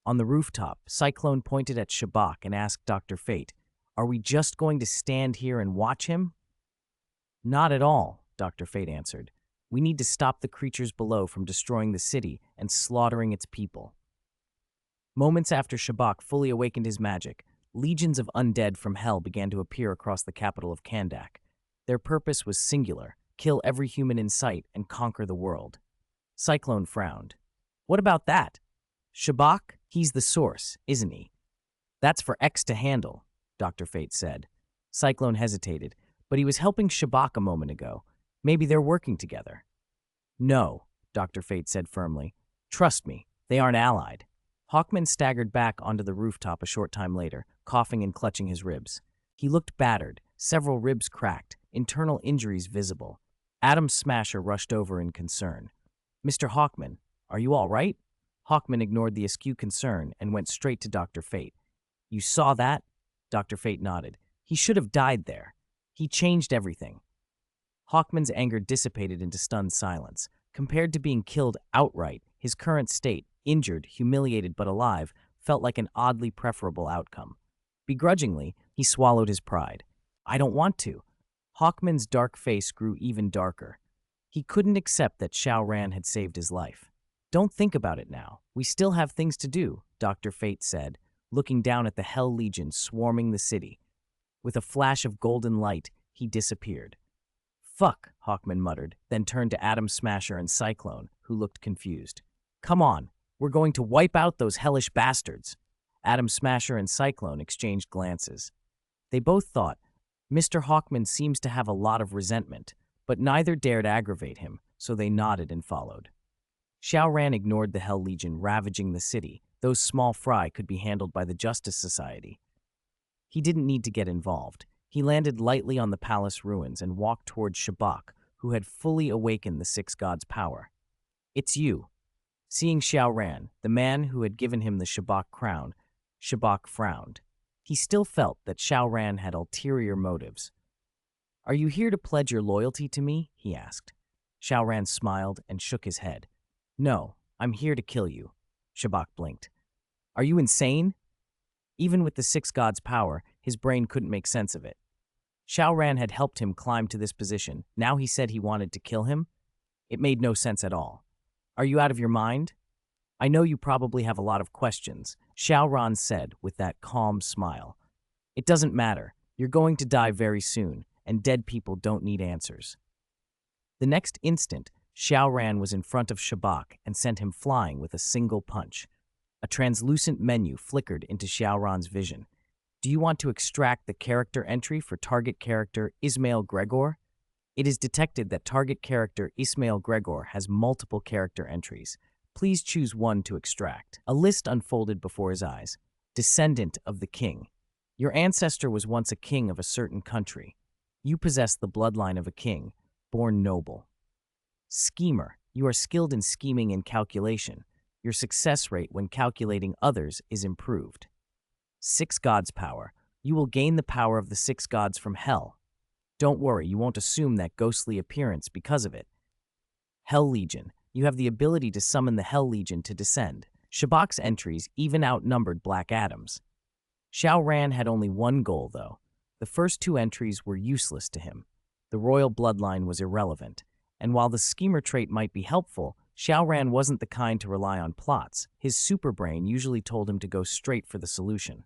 On the rooftop, Cyclone pointed at Shabak and asked Dr. Fate, Are we just going to stand here and watch him? Not at all, Dr. Fate answered. We need to stop the creatures below from destroying the city and slaughtering its people. Moments after Shabak fully awakened his magic, legions of undead from hell began to appear across the capital of Kandak. Their purpose was singular: kill every human in sight and conquer the world. Cyclone frowned. What about that? Shabak? He's the source, isn't he? That's for X to handle, Dr. Fate said. Cyclone hesitated, but he was helping Shabak a moment ago. Maybe they're working together. No, Dr. Fate said firmly. Trust me, they aren't allied. Hawkman staggered back onto the rooftop a short time later, coughing and clutching his ribs. He looked battered, several ribs cracked, internal injuries visible. Atom Smasher rushed over in concern. Mr. Hawkman, are you all right? Hawkman ignored the askew concern and went straight to Dr. Fate. You saw that? Dr. Fate nodded. He should have died there. He changed everything. Hawkman's anger dissipated into stunned silence. Compared to being killed outright, his current state, injured, humiliated but alive, felt like an oddly preferable outcome. Begrudgingly, he swallowed his pride. I don't want to. Hawkman's dark face grew even darker. He couldn't accept that Xiao Ran had saved his life. Don't think about it now. We still have things to do, Dr. Fate said, looking down at the Hell Legion swarming the city. With a flash of golden light, he disappeared. Fuck, Hawkman muttered, then turned to Atom Smasher and Cyclone, who looked confused. Come on, we're going to wipe out those hellish bastards. Atom Smasher and Cyclone exchanged glances. They both thought, Mr. Hawkman seems to have a lot of resentment, but neither dared aggravate him, so they nodded and followed. Xiao Ran ignored the Hell Legion ravaging the city. Those small fry could be handled by the Justice Society. He didn't need to get involved. He landed lightly on the palace ruins and walked toward Shabak, who had fully awakened the Six Gods' power. It's you. Seeing Xiao Ran, the man who had given him the Shabak crown, Shabak frowned. He still felt that Xiao Ran had ulterior motives. Are you here to pledge your loyalty to me? He asked. Xiao Ran smiled and shook his head. No, I'm here to kill you. Shabak blinked. Are you insane? Even with the Six Gods' power, his brain couldn't make sense of it. Xiao Ran had helped him climb to this position. Now he said he wanted to kill him? It made no sense at all. Are you out of your mind? I know you probably have a lot of questions, Xiao Ran said with that calm smile. It doesn't matter. You're going to die very soon, and dead people don't need answers. The next instant, Xiao Ran was in front of Shabak and sent him flying with a single punch. A translucent menu flickered into Xiao Ran's vision. Do you want to extract the character entry for target character Ismail Gregor? It is detected that target character Ismail Gregor has multiple character entries. Please choose one to extract. A list unfolded before his eyes. Descendant of the king. Your ancestor was once a king of a certain country. You possess the bloodline of a king, born noble. Schemer. You are skilled in scheming and calculation. Your success rate when calculating others is improved. Six gods power. You will gain the power of the six gods from hell. Don't worry, you won't assume that ghostly appearance because of it. Hell Legion. You have the ability to summon the Hell Legion to descend. Shabak's entries even outnumbered Black Adam's. Xiao Ran had only one goal, though. The first two entries were useless to him. The royal bloodline was irrelevant, and while the schemer trait might be helpful, Xiao Ran wasn't the kind to rely on plots. His superbrain usually told him to go straight for the solution.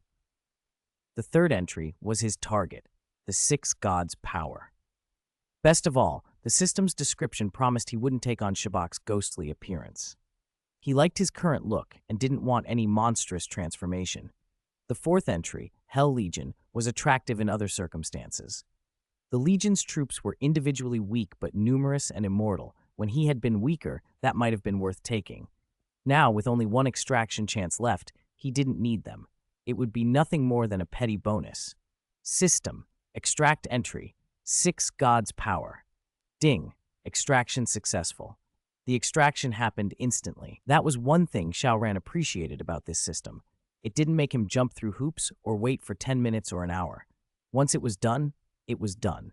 The third entry was his target, the six gods' power. Best of all, the system's description promised he wouldn't take on Shabak's ghostly appearance. He liked his current look and didn't want any monstrous transformation. The fourth entry, Hell Legion, was attractive in other circumstances. The Legion's troops were individually weak but numerous and immortal. When he had been weaker, that might have been worth taking. Now, with only one extraction chance left, he didn't need them. It would be nothing more than a petty bonus. System. Extract entry. Six gods power. Ding. Extraction successful. The extraction happened instantly. That was one thing Xiao Ran appreciated about this system. It didn't make him jump through hoops or wait for 10 minutes or an hour. Once it was done, it was done.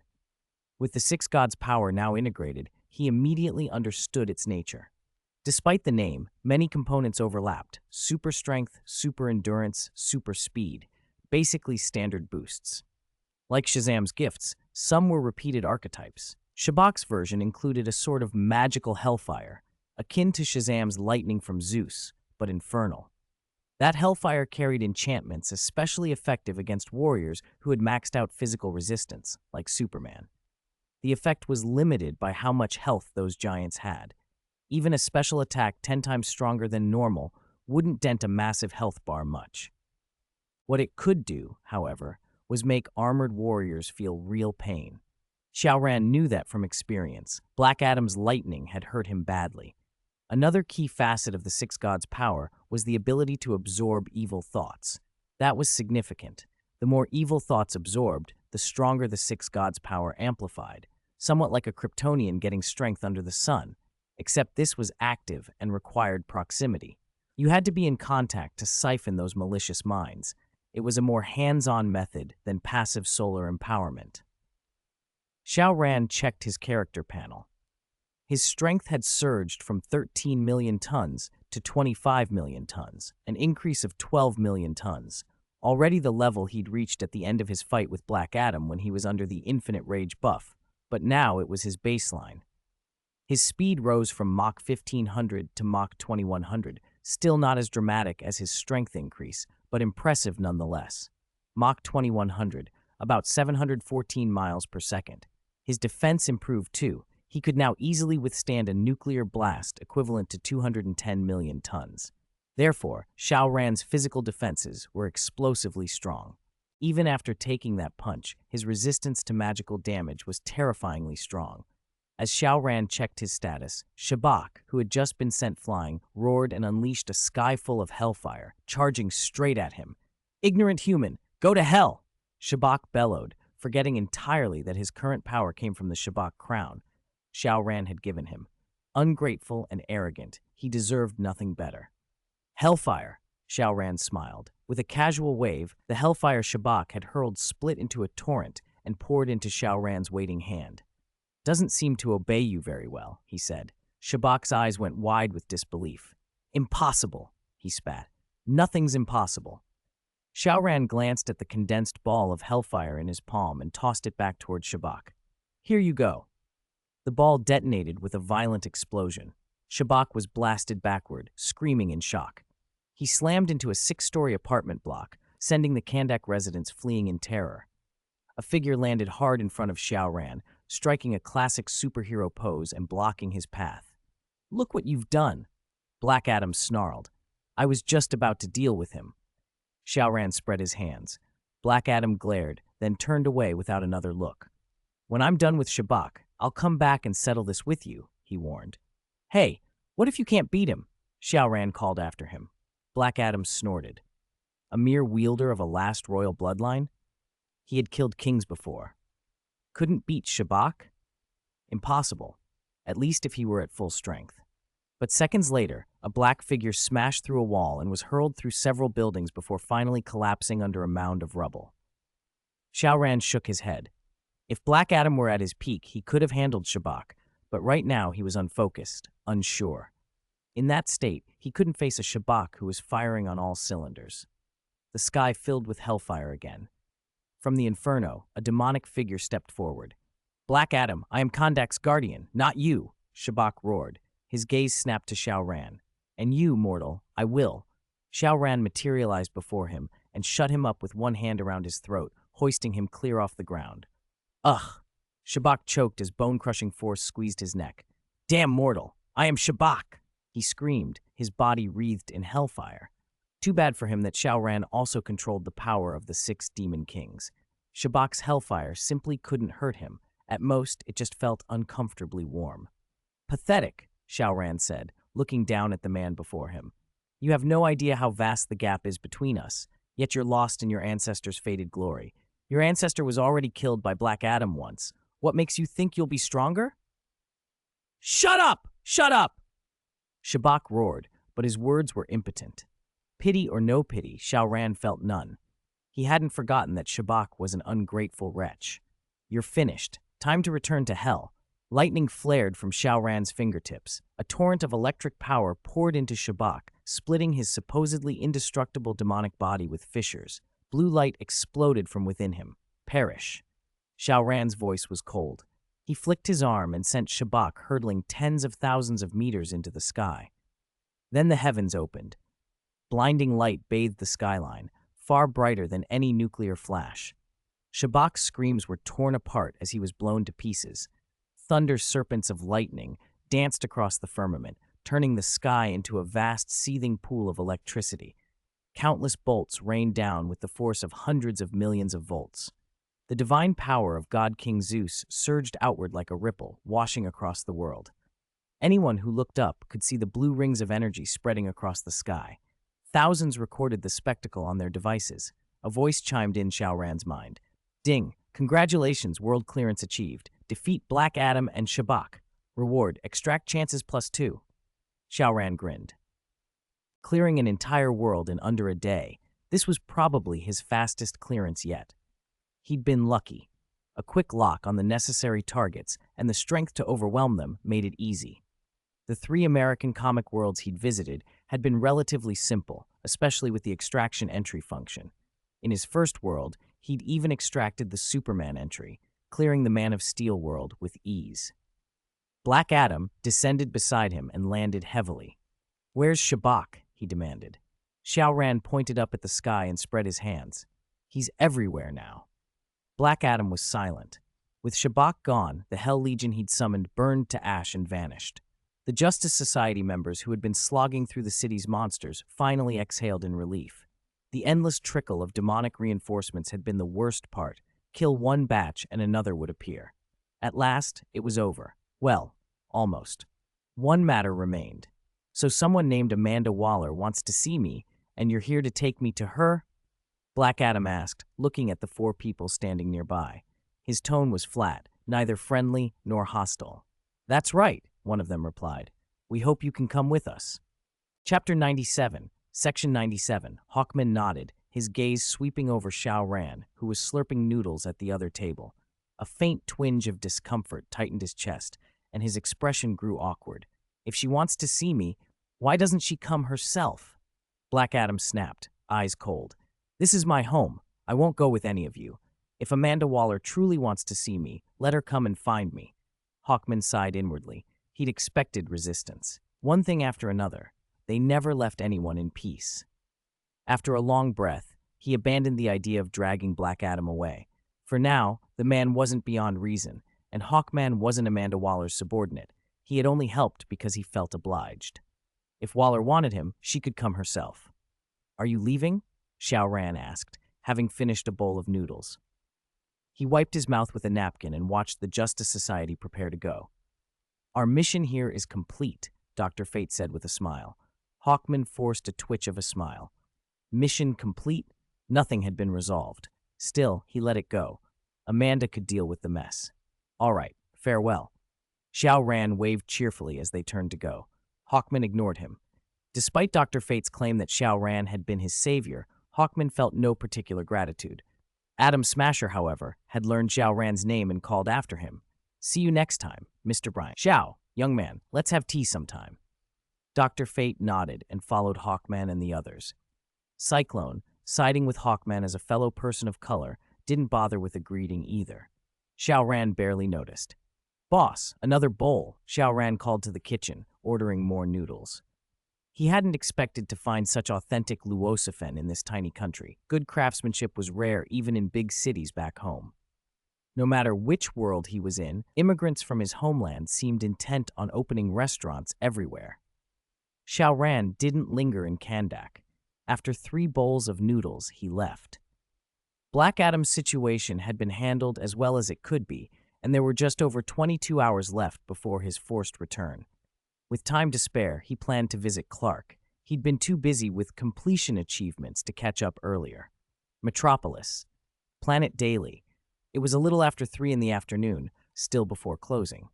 With the six gods power now integrated, he immediately understood its nature. Despite the name, many components overlapped: super strength, super endurance, super speed, basically standard boosts. Like Shazam's gifts, some were repeated archetypes. Shabak's version included a sort of magical hellfire, akin to Shazam's lightning from Zeus, but infernal. That hellfire carried enchantments especially effective against warriors who had maxed out physical resistance, like Superman. The effect was limited by how much health those giants had. Even a special attack 10 times stronger than normal wouldn't dent a massive health bar much. What it could do, however, was make armored warriors feel real pain. Xiao Ran knew that from experience. Black Adam's lightning had hurt him badly. Another key facet of the six gods' power was the ability to absorb evil thoughts. That was significant. The more evil thoughts absorbed, the stronger the six gods' power amplified, somewhat like a Kryptonian getting strength under the sun, except this was active and required proximity. You had to be in contact to siphon those malicious minds. It was a more hands-on method than passive solar empowerment. Xiao Ran checked his character panel. His strength had surged from 13 million tons to 25 million tons, an increase of 12 million tons, already the level he'd reached at the end of his fight with Black Adam when he was under the Infinite Rage buff, but now it was his baseline. His speed rose from Mach 1500 to Mach 2100, still not as dramatic as his strength increase, but impressive nonetheless. Mach 2100, about 714 miles per second. His defense improved too. He could now easily withstand a nuclear blast equivalent to 210 million tons. Therefore, Xiao Ran's physical defenses were explosively strong. Even after taking that punch, his resistance to magical damage was terrifyingly strong. As Xiao Ran checked his status, Shabak, who had just been sent flying, roared and unleashed a sky full of hellfire, charging straight at him. "Ignorant human, go to hell!" Shabak bellowed, forgetting entirely that his current power came from the Shabak crown Xiao Ran had given him. Ungrateful and arrogant, he deserved nothing better. "Hellfire," Xiao Ran smiled. With a casual wave, the hellfire Shabak had hurled split into a torrent and poured into Xiao Ran's waiting hand. "Doesn't seem to obey you very well," he said. Shabak's eyes went wide with disbelief. "Impossible," he spat. "Nothing's impossible." Xiao Ran glanced at the condensed ball of hellfire in his palm and tossed it back toward Shabak. "Here you go." The ball detonated with a violent explosion. Shabak was blasted backward, screaming in shock. He slammed into a 6-story apartment block, sending the Kandak residents fleeing in terror. A figure landed hard in front of Xiao Ran, striking a classic superhero pose and blocking his path. "Look what you've done," Black Adam snarled. "I was just about to deal with him." Xiao Ran spread his hands. Black Adam glared, then turned away without another look. "When I'm done with Shabak, I'll come back and settle this with you," he warned. "Hey, what if you can't beat him?" Xiao Ran called after him. Black Adam snorted. A mere wielder of a last royal bloodline? He had killed kings before. Couldn't beat Shabak? Impossible, at least if he were at full strength. But seconds later, a black figure smashed through a wall and was hurled through several buildings before finally collapsing under a mound of rubble. Xiao Ran shook his head. If Black Adam were at his peak, he could have handled Shabak, but right now he was unfocused, unsure. In that state, he couldn't face a Shabak who was firing on all cylinders. The sky filled with hellfire again. From the inferno, a demonic figure stepped forward. "Black Adam, I am Kandak's guardian, not you," Shabak roared. His gaze snapped to Xiao Ran. "And you, mortal, I will." Xiao Ran materialized before him and shut him up with one hand around his throat, hoisting him clear off the ground. "Ugh!" Shabak choked as bone-crushing force squeezed his neck. "Damn mortal! I am Shabak!" He screamed, his body wreathed in hellfire. Too bad for him that Xiao Ran also controlled the power of the 6 demon kings. Shabak's hellfire simply couldn't hurt him. At most, it just felt uncomfortably warm. "Pathetic," Xiao Ran said, looking down at the man before him. "You have no idea how vast the gap is between us, yet you're lost in your ancestor's faded glory. Your ancestor was already killed by Black Adam once. What makes you think you'll be stronger?" "Shut up! Shut up!" Shabak roared, but his words were impotent. Pity or no pity, Xiao Ran felt none. He hadn't forgotten that Shabak was an ungrateful wretch. "You're finished. Time to return to hell." Lightning flared from Xiao Ran's fingertips. A torrent of electric power poured into Shabak, splitting his supposedly indestructible demonic body with fissures. Blue light exploded from within him. "Perish." Xiao Ran's voice was cold. He flicked his arm and sent Shabak hurtling tens of thousands of meters into the sky. Then the heavens opened. Blinding light bathed the skyline, far brighter than any nuclear flash. Shabak's screams were torn apart as he was blown to pieces. Thunder serpents of lightning danced across the firmament, turning the sky into a vast seething pool of electricity. Countless bolts rained down with the force of hundreds of millions of volts. The divine power of God King Zeus surged outward like a ripple, washing across the world. Anyone who looked up could see the blue rings of energy spreading across the sky. Thousands recorded the spectacle on their devices. A voice chimed in Xiao Ran's mind. "Ding! Congratulations, world clearance achieved. Defeat Black Adam and Shabak. Reward, extract chances +2. Xiao Ran grinned. Clearing an entire world in under a day, this was probably his fastest clearance yet. He'd been lucky. A quick lock on the necessary targets and the strength to overwhelm them made it easy. The 3 American comic worlds he'd visited had been relatively simple, especially with the extraction entry function. In his first world, he'd even extracted the Superman entry, clearing the Man of Steel world with ease. Black Adam descended beside him and landed heavily. "Where's Shabak?" he demanded. Xiao Ran pointed up at the sky and spread his hands. "He's everywhere now." Black Adam was silent. With Shabak gone, the Hell Legion he'd summoned burned to ash and vanished. The Justice Society members who had been slogging through the city's monsters finally exhaled in relief. The endless trickle of demonic reinforcements had been the worst part. Kill one batch and another would appear. At last, it was over. Well, almost. One matter remained. "So someone named Amanda Waller wants to see me, and you're here to take me to her?" Black Adam asked, looking at the 4 people standing nearby. His tone was flat, neither friendly nor hostile. "That's right," one of them replied. "We hope you can come with us." Chapter 97, Section 97. Hawkman nodded, his gaze sweeping over Xiao Ran, who was slurping noodles at the other table. A faint twinge of discomfort tightened his chest, and his expression grew awkward. "If she wants to see me, why doesn't she come herself?" Black Adam snapped, eyes cold. "This is my home. I won't go with any of you. If Amanda Waller truly wants to see me, let her come and find me." Hawkman sighed inwardly. He'd expected resistance. One thing after another. They never left anyone in peace. After a long breath, he abandoned the idea of dragging Black Adam away. For now, the man wasn't beyond reason, and Hawkman wasn't Amanda Waller's subordinate. He had only helped because he felt obliged. If Waller wanted him, she could come herself. "Are you leaving?" Xiao Ran asked, having finished a bowl of noodles. He wiped his mouth with a napkin and watched the Justice Society prepare to go. "Our mission here is complete," Dr. Fate said with a smile. Hawkman forced a twitch of a smile. Mission complete? Nothing had been resolved. Still, he let it go. Amanda could deal with the mess. "All right, farewell." Xiao Ran waved cheerfully as they turned to go. Hawkman ignored him. Despite Dr. Fate's claim that Xiao Ran had been his savior, Hawkman felt no particular gratitude. Adam Smasher, however, had learned Xiao Ran's name and called after him. "See you next time, Mr. Bryant." "Xiao, young man, let's have tea sometime." Dr. Fate nodded and followed Hawkman and the others. Cyclone, siding with Hawkman as a fellow person of color, didn't bother with a greeting either. Xiao Ran barely noticed. "Boss, another bowl," Xiao Ran called to the kitchen, ordering more noodles. He hadn't expected to find such authentic luocefen in this tiny country. Good craftsmanship was rare even in big cities back home. No matter which world he was in, immigrants from his homeland seemed intent on opening restaurants everywhere. Xiao Ran didn't linger in Kandak. After 3 bowls of noodles, he left. Black Adam's situation had been handled as well as it could be, and there were just over 22 hours left before his forced return. With time to spare, he planned to visit Clark. He'd been too busy with completion achievements to catch up earlier. Metropolis. Planet Daily. It was a little after 3 in the afternoon, still before closing.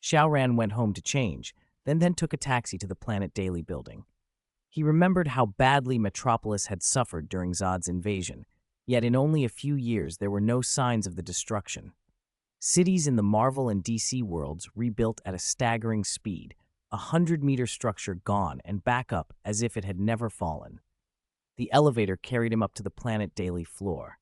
Xiao Ran went home to change, then took a taxi to the Planet Daily building. He remembered how badly Metropolis had suffered during Zod's invasion, yet in only a few years there were no signs of the destruction. Cities in the Marvel and DC worlds rebuilt at a staggering speed, a 100-meter structure gone and back up as if it had never fallen. The elevator carried him up to the Planet Daily floor.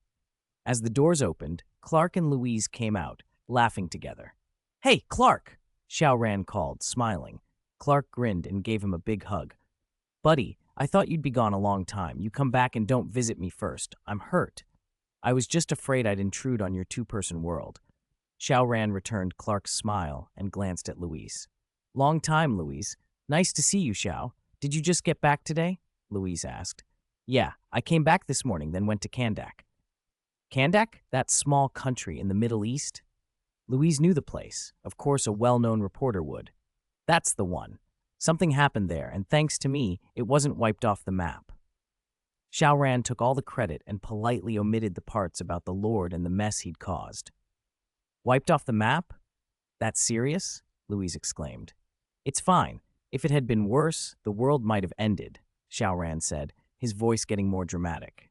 As the doors opened, Clark and Louise came out, laughing together. "Hey, Clark!" Xiao Ran called, smiling. Clark grinned and gave him a big hug. "Buddy, I thought you'd be gone a long time. You come back and don't visit me first. I'm hurt. I was just afraid I'd intrude on your 2-person world." Xiao Ran returned Clark's smile and glanced at Louise. "Long time, Louise. Nice to see you, Xiao. Did you just get back today?" Louise asked. "Yeah, I came back this morning, then went to Kandak." "Kandak? That small country in the Middle East?" Louise knew the place. Of course, a well-known reporter would. "That's the one. Something happened there, and thanks to me, it wasn't wiped off the map." Xiao Ran took all the credit and politely omitted the parts about the Lord and the mess he'd caused. "Wiped off the map? That's serious?" Louise exclaimed. "It's fine. If it had been worse, the world might have ended," Xiao Ran said, his voice getting more dramatic.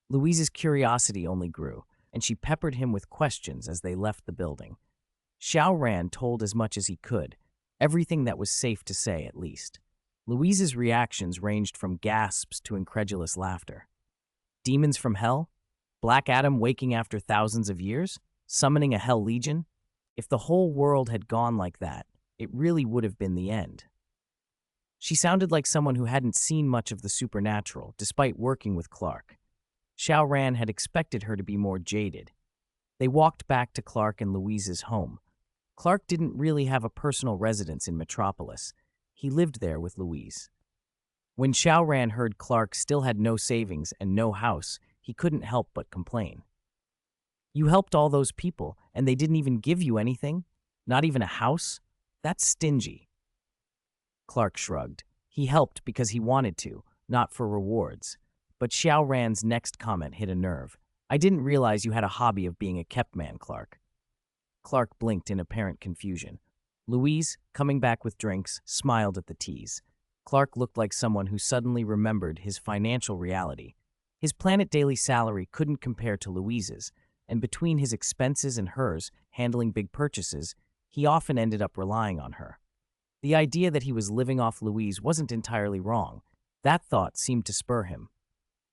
Louise's curiosity only grew, and she peppered him with questions as they left the building. Xiao Ran told as much as he could, everything that was safe to say at least. Louise's reactions ranged from gasps to incredulous laughter. Demons from hell? Black Adam waking after thousands of years? Summoning a Hell Legion? If the whole world had gone like that, it really would have been the end. She sounded like someone who hadn't seen much of the supernatural, despite working with Clark. Xiao Ran had expected her to be more jaded. They walked back to Clark and Louise's home. Clark didn't really have a personal residence in Metropolis. He lived there with Louise. When Xiao Ran heard Clark still had no savings and no house, he couldn't help but complain. "You helped all those people, and they didn't even give you anything? Not even a house? That's stingy." Clark shrugged. He helped because he wanted to, not for rewards. But Xiao Ran's next comment hit a nerve. "I didn't realize you had a hobby of being a kept man, Clark." Clark blinked in apparent confusion. Louise, coming back with drinks, smiled at the tease. Clark looked like someone who suddenly remembered his financial reality. His Planet Daily salary couldn't compare to Louise's, and between his expenses and hers, handling big purchases, he often ended up relying on her. The idea that he was living off Louise wasn't entirely wrong. That thought seemed to spur him.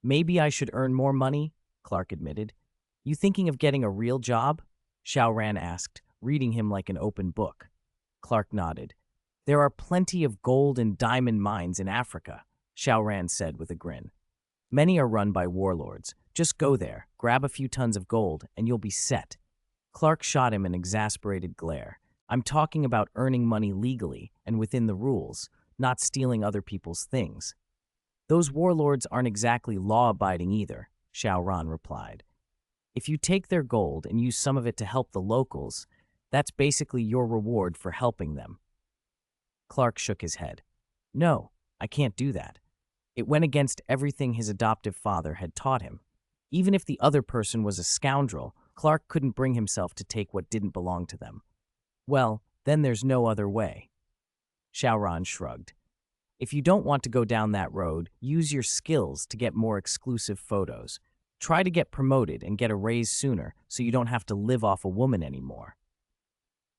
"Maybe I should earn more money," Clark admitted. "You thinking of getting a real job?" Xiao Ran asked, reading him like an open book. Clark nodded. "There are plenty of gold and diamond mines in Africa," Xiao Ran said with a grin. "Many are run by warlords. Just go there, grab a few tons of gold, and you'll be set." Clark shot him an exasperated glare. "I'm talking about earning money legally and within the rules, not stealing other people's things." "Those warlords aren't exactly law-abiding either," Xiao Ran replied. "If you take their gold and use some of it to help the locals, that's basically your reward for helping them." Clark shook his head. "No, I can't do that. It went against everything his adoptive father had taught him. Even if the other person was a scoundrel, Clark couldn't bring himself to take what didn't belong to them." "Well, then there's no other way." Xiao Ran shrugged. If you don't want to go down that road, use your skills to get more exclusive photos. Try to get promoted and get a raise sooner so you don't have to live off a woman anymore."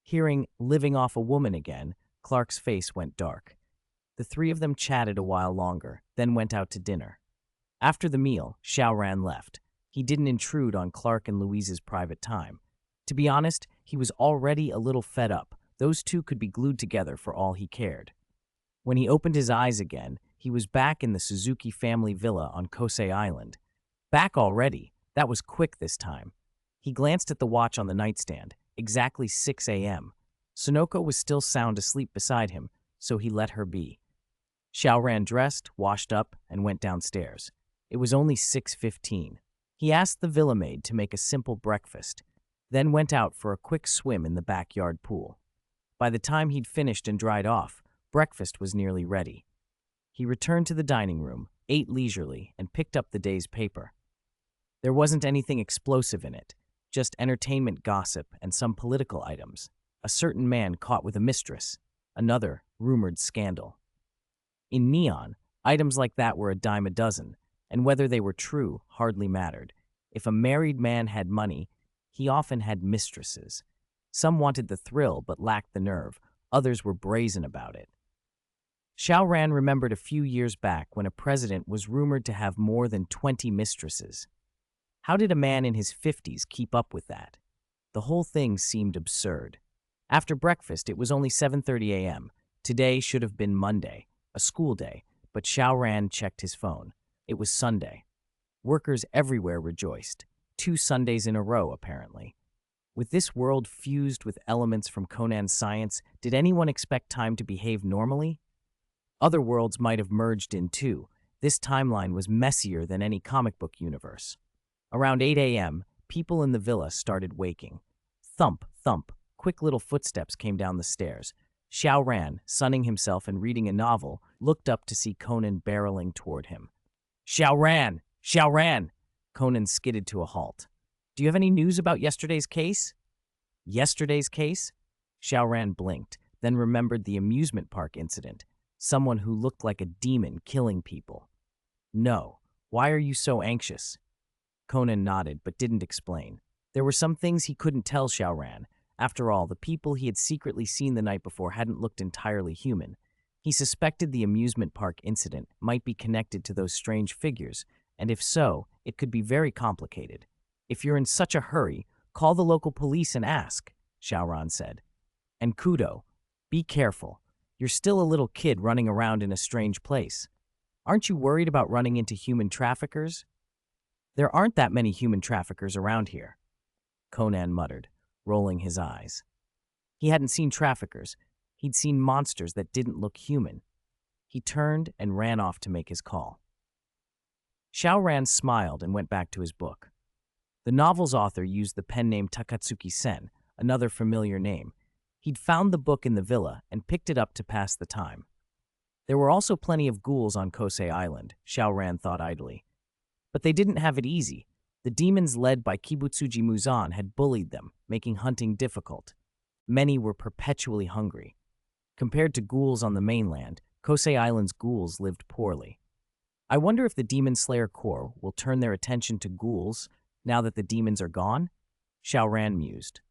Hearing "living off a woman" again, Clark's face went dark. The three of them chatted a while longer, then went out to dinner. After the meal, Xiao Ran left. He didn't intrude on Clark and Louise's private time. To be honest, he was already a little fed up. Those two could be glued together for all he cared. When he opened his eyes again, he was back in the Suzuki family villa on Kosei Island. Back already? That was quick this time. He glanced at the watch on the nightstand. Exactly 6 a.m. Sonoko was still sound asleep beside him, so he let her be. Xiao Ran dressed, washed up, and went downstairs. It was only 6:15. He asked the villa maid to make a simple breakfast, then went out for a quick swim in the backyard pool. By the time he'd finished and dried off, breakfast was nearly ready. He returned to the dining room, ate leisurely, and picked up the day's paper. There wasn't anything explosive in it, just entertainment gossip and some political items. A certain man caught with a mistress, another rumored scandal. In Neon, items like that were a dime a dozen, and whether they were true hardly mattered. If a married man had money, he often had mistresses. Some wanted the thrill but lacked the nerve, others were brazen about it. Xiao Ran remembered a few years back when a president was rumored to have more than 20 mistresses. How did a man in his 50s keep up with that? The whole thing seemed absurd. After breakfast, it was only 7:30 a.m. Today should have been Monday, a school day, but Xiao Ran checked his phone. It was Sunday. Workers everywhere rejoiced. 2 Sundays in a row, apparently. With this world fused with elements from Conan's science, did anyone expect time to behave normally? Other worlds might have merged in too. This timeline was messier than any comic book universe. Around 8 a.m., people in the villa started waking. Thump, thump, quick little footsteps came down the stairs. Xiao Ran, sunning himself and reading a novel, looked up to see Conan barreling toward him. "Xiao Ran! Xiao Ran!" Conan skidded to a halt. "Do you have any news about yesterday's case?" Yesterday's case? Xiao Ran blinked, then remembered the amusement park incident. Someone who looked like a demon killing people. "No. Why are you so anxious?" Conan nodded, but didn't explain. There were some things he couldn't tell Xiao Ran. After all, the people he had secretly seen the night before hadn't looked entirely human. He suspected the amusement park incident might be connected to those strange figures, and if so, it could be very complicated. "If you're in such a hurry, call the local police and ask," Xiao Ran said. "And Kudo, be careful. You're still a little kid running around in a strange place. Aren't you worried about running into human traffickers?" "There aren't that many human traffickers around here," Conan muttered, rolling his eyes. He hadn't seen traffickers. He'd seen monsters that didn't look human. He turned and ran off to make his call. Xiao Ran smiled and went back to his book. The novel's author used the pen name Takatsuki Sen, another familiar name. He'd found the book in the villa and picked it up to pass the time. There were also plenty of ghouls on Kosei Island, Xiao Ran thought idly. But they didn't have it easy. The demons led by Kibutsuji Muzan had bullied them, making hunting difficult. Many were perpetually hungry. Compared to ghouls on the mainland, Kosei Island's ghouls lived poorly. I wonder if the Demon Slayer Corps will turn their attention to ghouls now that the demons are gone? Xiao Ran mused.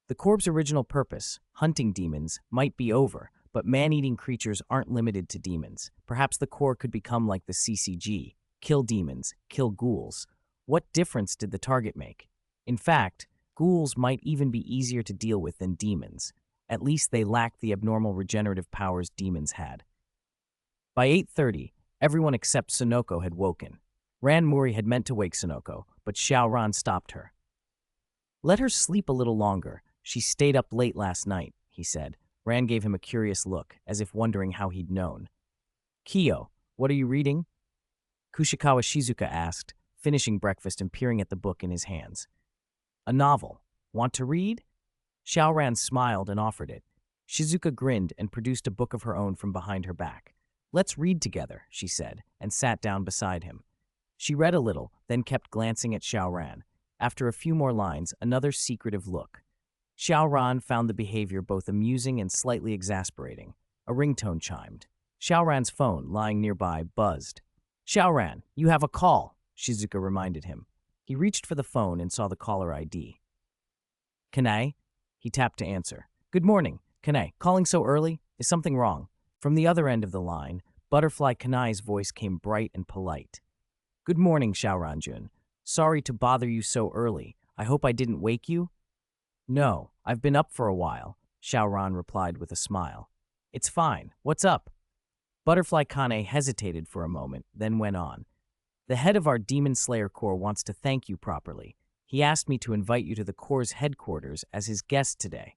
The Corps' original purpose, hunting demons, might be over, but man-eating creatures aren't limited to demons. Perhaps the Corps could become like the CCG, kill demons, kill ghouls. What difference did the target make? In fact, ghouls might even be easier to deal with than demons. At least they lacked the abnormal regenerative powers demons had. By 8:30, everyone except Sonoko had woken. Ran Muri had meant to wake Sonoko, but Xiao Ran stopped her. "Let her sleep a little longer. She stayed up late last night," he said. Ran gave him a curious look, as if wondering how he'd known. "Kyo, what are you reading?" Kushikawa Shizuka asked, finishing breakfast and peering at the book in his hands. "A novel. Want to read?" Xiao Ran smiled and offered it. Shizuka grinned and produced a book of her own from behind her back. "Let's read together," she said, and sat down beside him. She read a little, then kept glancing at Xiao Ran. After a few more lines, another secretive look. Xiao Ran found the behavior both amusing and slightly exasperating. A ringtone chimed. Xiao Ran's phone, lying nearby, buzzed. Xiao Ran, you have a call, Shizuka reminded him. He reached for the phone and saw the caller ID. Kanai? He tapped to answer. Good morning, Kanai. Calling so early? Is something wrong? From the other end of the line, Butterfly Kanai's voice came bright and polite. Good morning, Xiao Ranjun. Sorry to bother you so early. I hope I didn't wake you? No, I've been up for a while, Xiao Ran replied with a smile. It's fine. What's up? Butterfly Kane hesitated for a moment, then went on. The head of our Demon Slayer Corps wants to thank you properly. He asked me to invite you to the Corps' headquarters as his guest today.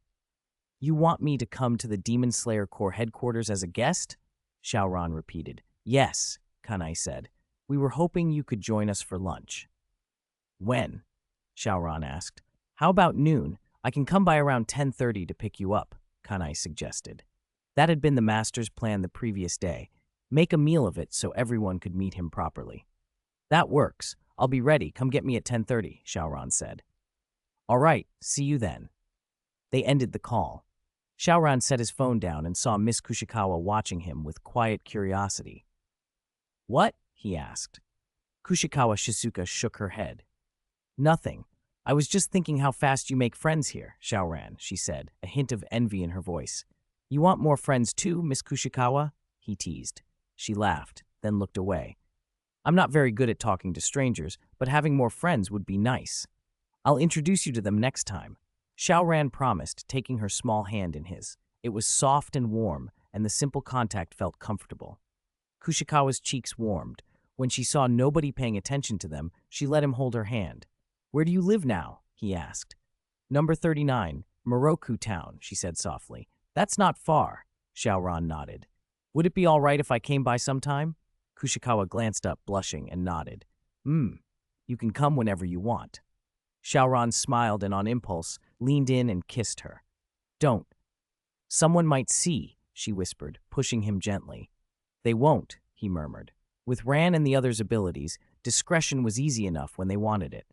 You want me to come to the Demon Slayer Corps headquarters as a guest? Xiao Ran repeated. Yes, Kanai said. We were hoping you could join us for lunch. When? Xiao Ran asked. How about noon? I can come by around 10:30 to pick you up, Kanai suggested. That had been the master's plan the previous day. Make a meal of it so everyone could meet him properly. That works. I'll be ready. Come get me at 10:30, Xiao Ran said. All right, see you then. They ended the call. Xiao Ran set his phone down and saw Miss Kushikawa watching him with quiet curiosity. What? He asked. Kushikawa Shizuka shook her head. Nothing. I was just thinking how fast you make friends here, Xiao Ran, she said, a hint of envy in her voice. You want more friends too, Miss Kushikawa? He teased. She laughed, then looked away. I'm not very good at talking to strangers, but having more friends would be nice. I'll introduce you to them next time. Xiao Ran promised, taking her small hand in his. It was soft and warm, and the simple contact felt comfortable. Kushikawa's cheeks warmed. When she saw nobody paying attention to them, she let him hold her hand. Where do you live now? He asked. Number 39, Moroku Town, she said softly. That's not far, Xiao Ran nodded. Would it be all right if I came by sometime? Kushikawa glanced up, blushing, and nodded. You can come whenever you want. Xiao Ran smiled and on impulse, leaned in and kissed her. Don't. Someone might see, she whispered, pushing him gently. They won't, he murmured. With Ran and the others' abilities, discretion was easy enough when they wanted it.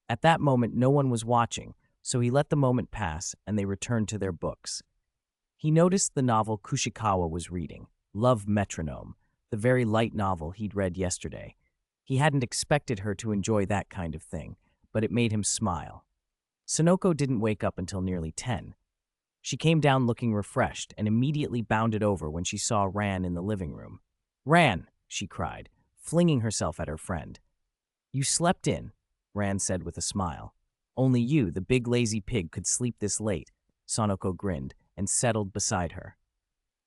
At that moment, no one was watching, so he let the moment pass and they returned to their books. He noticed the novel Kushikawa was reading, Love Metronome, the very light novel he'd read yesterday. He hadn't expected her to enjoy that kind of thing, but it made him smile. Sonoko didn't wake up until nearly 10. She came down looking refreshed and immediately bounded over when she saw Ran in the living room. Ran, she cried, flinging herself at her friend. You slept in, Ran said with a smile. Only you, the big lazy pig, could sleep this late, Sonoko grinned and settled beside her.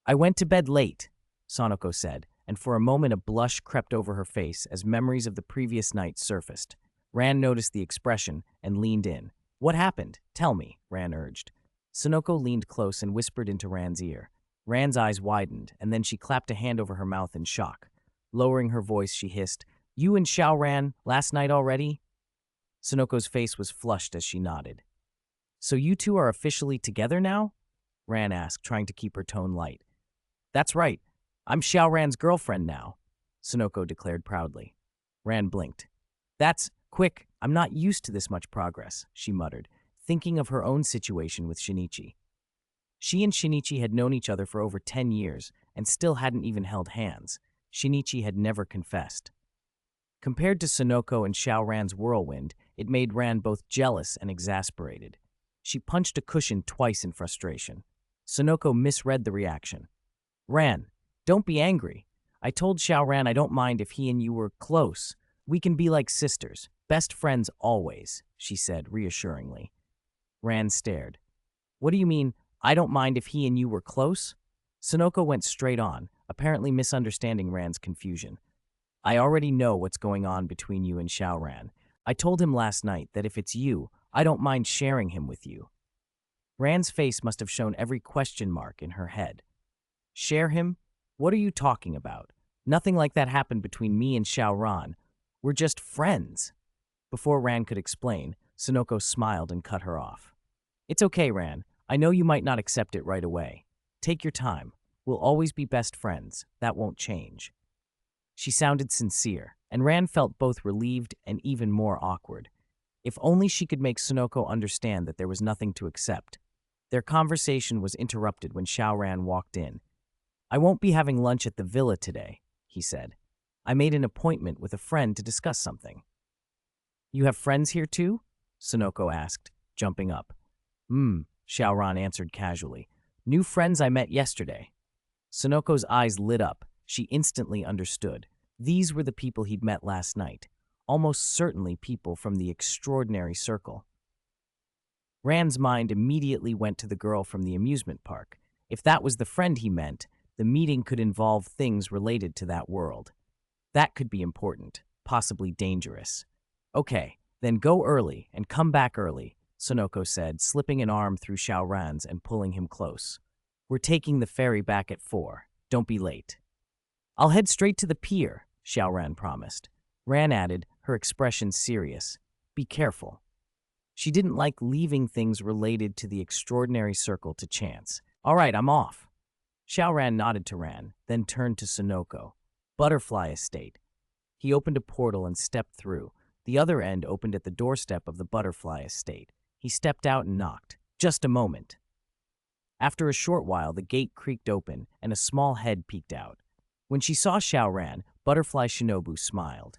I went to bed late, Sonoko said, and for a moment a blush crept over her face as memories of the previous night surfaced. Ran noticed the expression and leaned in. What happened? Tell me, Ran urged. Sonoko leaned close and whispered into Ran's ear. Ran's eyes widened, and then she clapped a hand over her mouth in shock. Lowering her voice, she hissed, You and Xiao Ran, last night already? Sonoko's face was flushed as she nodded. So you two are officially together now? Ran asked, trying to keep her tone light. That's right. I'm Xiao Ran's girlfriend now, Sonoko declared proudly. Ran blinked. That's quick. I'm not used to this much progress, she muttered, thinking of her own situation with Shinichi. She and Shinichi had known each other for over 10 years and still hadn't even held hands. Shinichi had never confessed. Compared to Sonoko and Xiao Ran's whirlwind, it made Ran both jealous and exasperated. She punched a cushion twice in frustration. Sonoko misread the reaction. Ran, don't be angry. I told Xiao Ran I don't mind if he and you were close. We can be like sisters, best friends always, she said reassuringly. Ran stared. What do you mean, I don't mind if he and you were close? Sonoko went straight on, apparently misunderstanding Ran's confusion. I already know what's going on between you and Xiao Ran. I told him last night that if it's you, I don't mind sharing him with you. Ran's face must have shown every question mark in her head. Share him? What are you talking about? Nothing like that happened between me and Xiao Ran. We're just friends. Before Ran could explain, Sonoko smiled and cut her off. It's okay, Ran. I know you might not accept it right away. Take your time. We'll always be best friends. That won't change. She sounded sincere, and Ran felt both relieved and even more awkward. If only she could make Sonoko understand that there was nothing to accept. Their conversation was interrupted when Xiao Ran walked in. I won't be having lunch at the villa today, he said. I made an appointment with a friend to discuss something. You have friends here too? Sonoko asked, jumping up. Xiao Ran answered casually. New friends I met yesterday. Sonoko's eyes lit up. She instantly understood. These were the people he'd met last night. Almost certainly people from the extraordinary circle. Ran's mind immediately went to the girl from the amusement park. If that was the friend he meant, the meeting could involve things related to that world. That could be important, possibly dangerous. Okay, then go early and come back early, Sonoko said, slipping an arm through Xiao Ran's and pulling him close. We're taking the ferry back at 4. Don't be late. I'll head straight to the pier, Xiao Ran promised. Ran added, her expression serious. Be careful. She didn't like leaving things related to the extraordinary circle to chance. All right, I'm off. Xiao Ran nodded to Ran, then turned to Sonoko. Butterfly Estate. He opened a portal and stepped through. The other end opened at the doorstep of the Butterfly Estate. He stepped out and knocked. Just a moment. After a short while, the gate creaked open and a small head peeked out. When she saw Xiao Ran, Butterfly Shinobu smiled.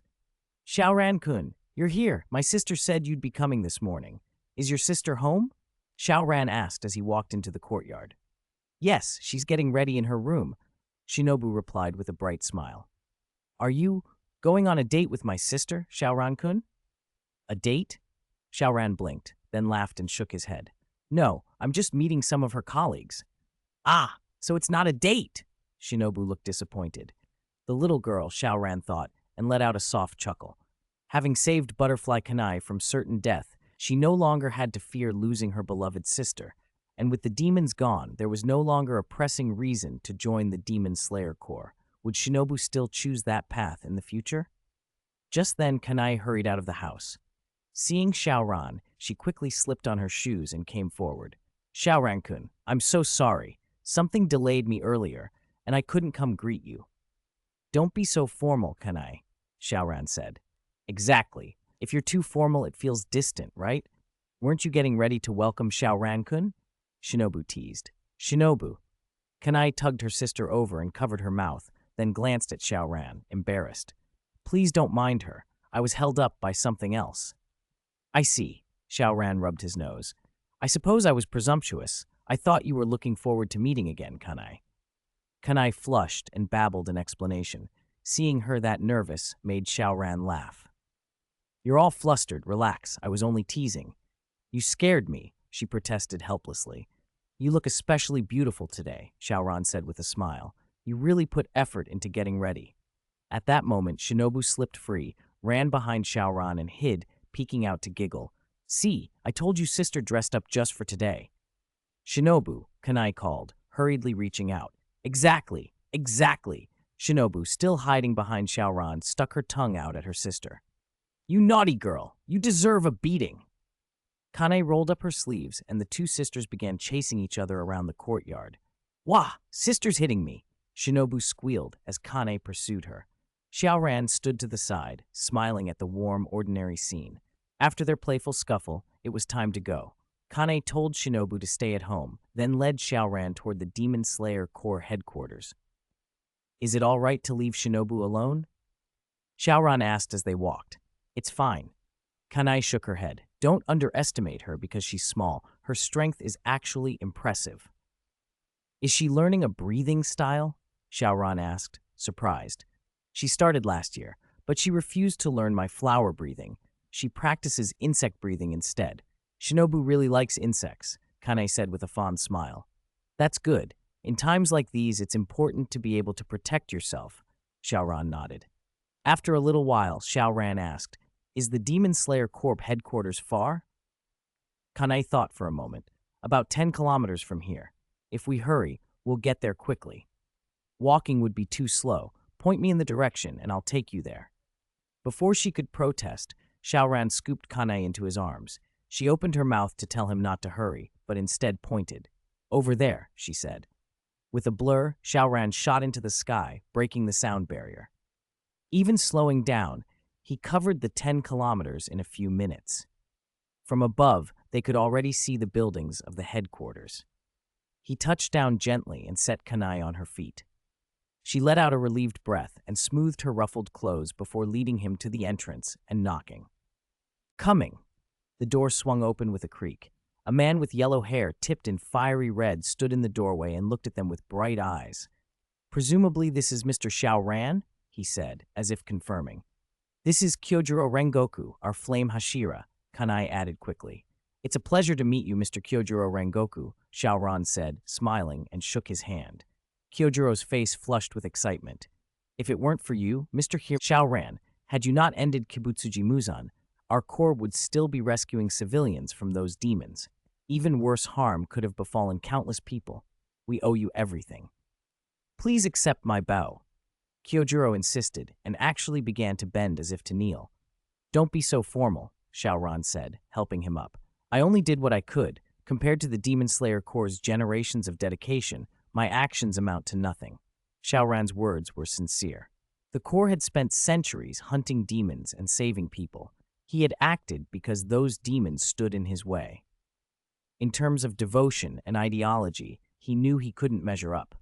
Xiao Ran-kun, you're here. My sister said you'd be coming this morning. Is your sister home? Xiao Ran asked as he walked into the courtyard. Yes, she's getting ready in her room, Shinobu replied with a bright smile. Are you going on a date with my sister, Xiao Ran-kun? A date? Xiao Ran blinked, then laughed and shook his head. No, I'm just meeting some of her colleagues. Ah, so it's not a date! Shinobu looked disappointed. The little girl, Xiao Ran thought, and let out a soft chuckle. Having saved Butterfly Kanai from certain death, she no longer had to fear losing her beloved sister, and with the demons gone, there was no longer a pressing reason to join the Demon Slayer Corps. Would Shinobu still choose that path in the future? Just then, Kanai hurried out of the house. Seeing Xiao Ran, she quickly slipped on her shoes and came forward. Xiao Ran-kun, I'm so sorry. Something delayed me earlier, and I couldn't come greet you. Don't be so formal, Kanai, Xiao Ran said. Exactly. If you're too formal, it feels distant, right? Weren't you getting ready to welcome Xiao Ran-kun? Shinobu teased. Shinobu. Kanai tugged her sister over and covered her mouth, then glanced at Xiao Ran, embarrassed. Please don't mind her. I was held up by something else. I see. Xiao Ran rubbed his nose. I suppose I was presumptuous. I thought you were looking forward to meeting again, Kanai. Kanai flushed and babbled an explanation. Seeing her that nervous made Xiao Ran laugh. You're all flustered. Relax. I was only teasing. You scared me, she protested helplessly. You look especially beautiful today, Xiao Ran said with a smile. You really put effort into getting ready. At that moment, Shinobu slipped free, ran behind Xiao Ran and hid, peeking out to giggle. See, I told you sister dressed up just for today. Shinobu, Kanai called, hurriedly reaching out. Exactly. Shinobu, still hiding behind Xiao Ran, stuck her tongue out at her sister. You naughty girl, you deserve a beating. Kanai rolled up her sleeves, and the two sisters began chasing each other around the courtyard. Wah! Sister's hitting me! Shinobu squealed as Kanai pursued her. Xiao Ran stood to the side, smiling at the warm, ordinary scene. After their playful scuffle, it was time to go. Kanai told Shinobu to stay at home, then led Xiao Ran toward the Demon Slayer Corps headquarters. Is it all right to leave Shinobu alone? Xiao Ran asked as they walked. It's fine. Kanai shook her head. Don't underestimate her because she's small. Her strength is actually impressive. Is she learning a breathing style? Xiao Ran asked, surprised. She started last year, but she refused to learn my flower breathing. She practices insect breathing instead. Shinobu really likes insects, Kanai said with a fond smile. That's good. In times like these, it's important to be able to protect yourself, Xiao Ran nodded. After a little while, Xiao Ran asked, Is the Demon Slayer Corp headquarters far? Kanai thought for a moment. About 10 kilometers from here. If we hurry, we'll get there quickly. Walking would be too slow. Point me in the direction, and I'll take you there. Before she could protest, Xiao Ran scooped Kanai into his arms. She opened her mouth to tell him not to hurry, but instead pointed. Over there, she said. With a blur, Xiao Ran shot into the sky, breaking the sound barrier. Even slowing down, he covered the 10 kilometers in a few minutes. From above, they could already see the buildings of the headquarters. He touched down gently and set Kanai on her feet. She let out a relieved breath and smoothed her ruffled clothes before leading him to the entrance and knocking. Coming. The door swung open with a creak. A man with yellow hair tipped in fiery red stood in the doorway and looked at them with bright eyes. Presumably this is Mr. Xiao Ran, he said, as if confirming. This is Kyojuro Rengoku, our flame Hashira, Kanai added quickly. It's a pleasure to meet you, Mr. Kyojuro Rengoku, Xiao Ran said, smiling, and shook his hand. Kyojuro's face flushed with excitement. If it weren't for you, Mr. Xiao Ran, had you not ended Kibutsuji Muzan, our corps would still be rescuing civilians from those demons. Even worse harm could have befallen countless people. We owe you everything. Please accept my bow. Kyojuro insisted, and actually began to bend as if to kneel. Don't be so formal, Xiao Ran said, helping him up. I only did what I could. Compared to the Demon Slayer Corps' generations of dedication, my actions amount to nothing. Xiao Ran's words were sincere. The Corps had spent centuries hunting demons and saving people. He had acted because those demons stood in his way. In terms of devotion and ideology, he knew he couldn't measure up.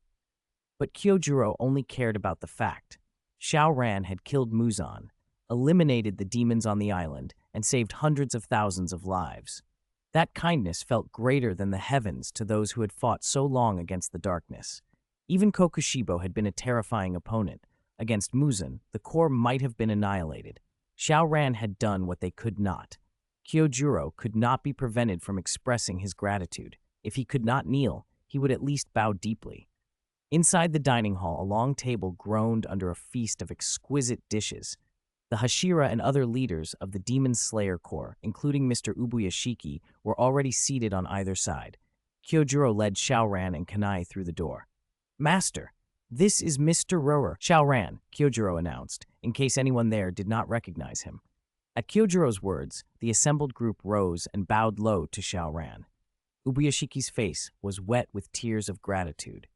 But Kyojuro only cared about the fact. Xiao Ran had killed Muzan, eliminated the demons on the island, and saved hundreds of thousands of lives. That kindness felt greater than the heavens to those who had fought so long against the darkness. Even Kokushibo had been a terrifying opponent. Against Muzan, the Corps might have been annihilated. Xiao Ran had done what they could not. Kyojuro could not be prevented from expressing his gratitude. If he could not kneel, he would at least bow deeply. Inside the dining hall, a long table groaned under a feast of exquisite dishes. The Hashira and other leaders of the Demon Slayer Corps, including Mr. Ubuyashiki, were already seated on either side. Kyojuro led Xiao Ran and Kanai through the door. Master, this is Mr. Rower. Xiao Ran, Kyojuro announced, in case anyone there did not recognize him. At Kyojuro's words, the assembled group rose and bowed low to Xiao Ran. Ubuyashiki's face was wet with tears of gratitude.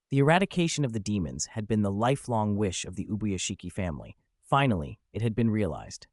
The eradication of the demons had been the lifelong wish of the Ubuyashiki family. Finally, it had been realized.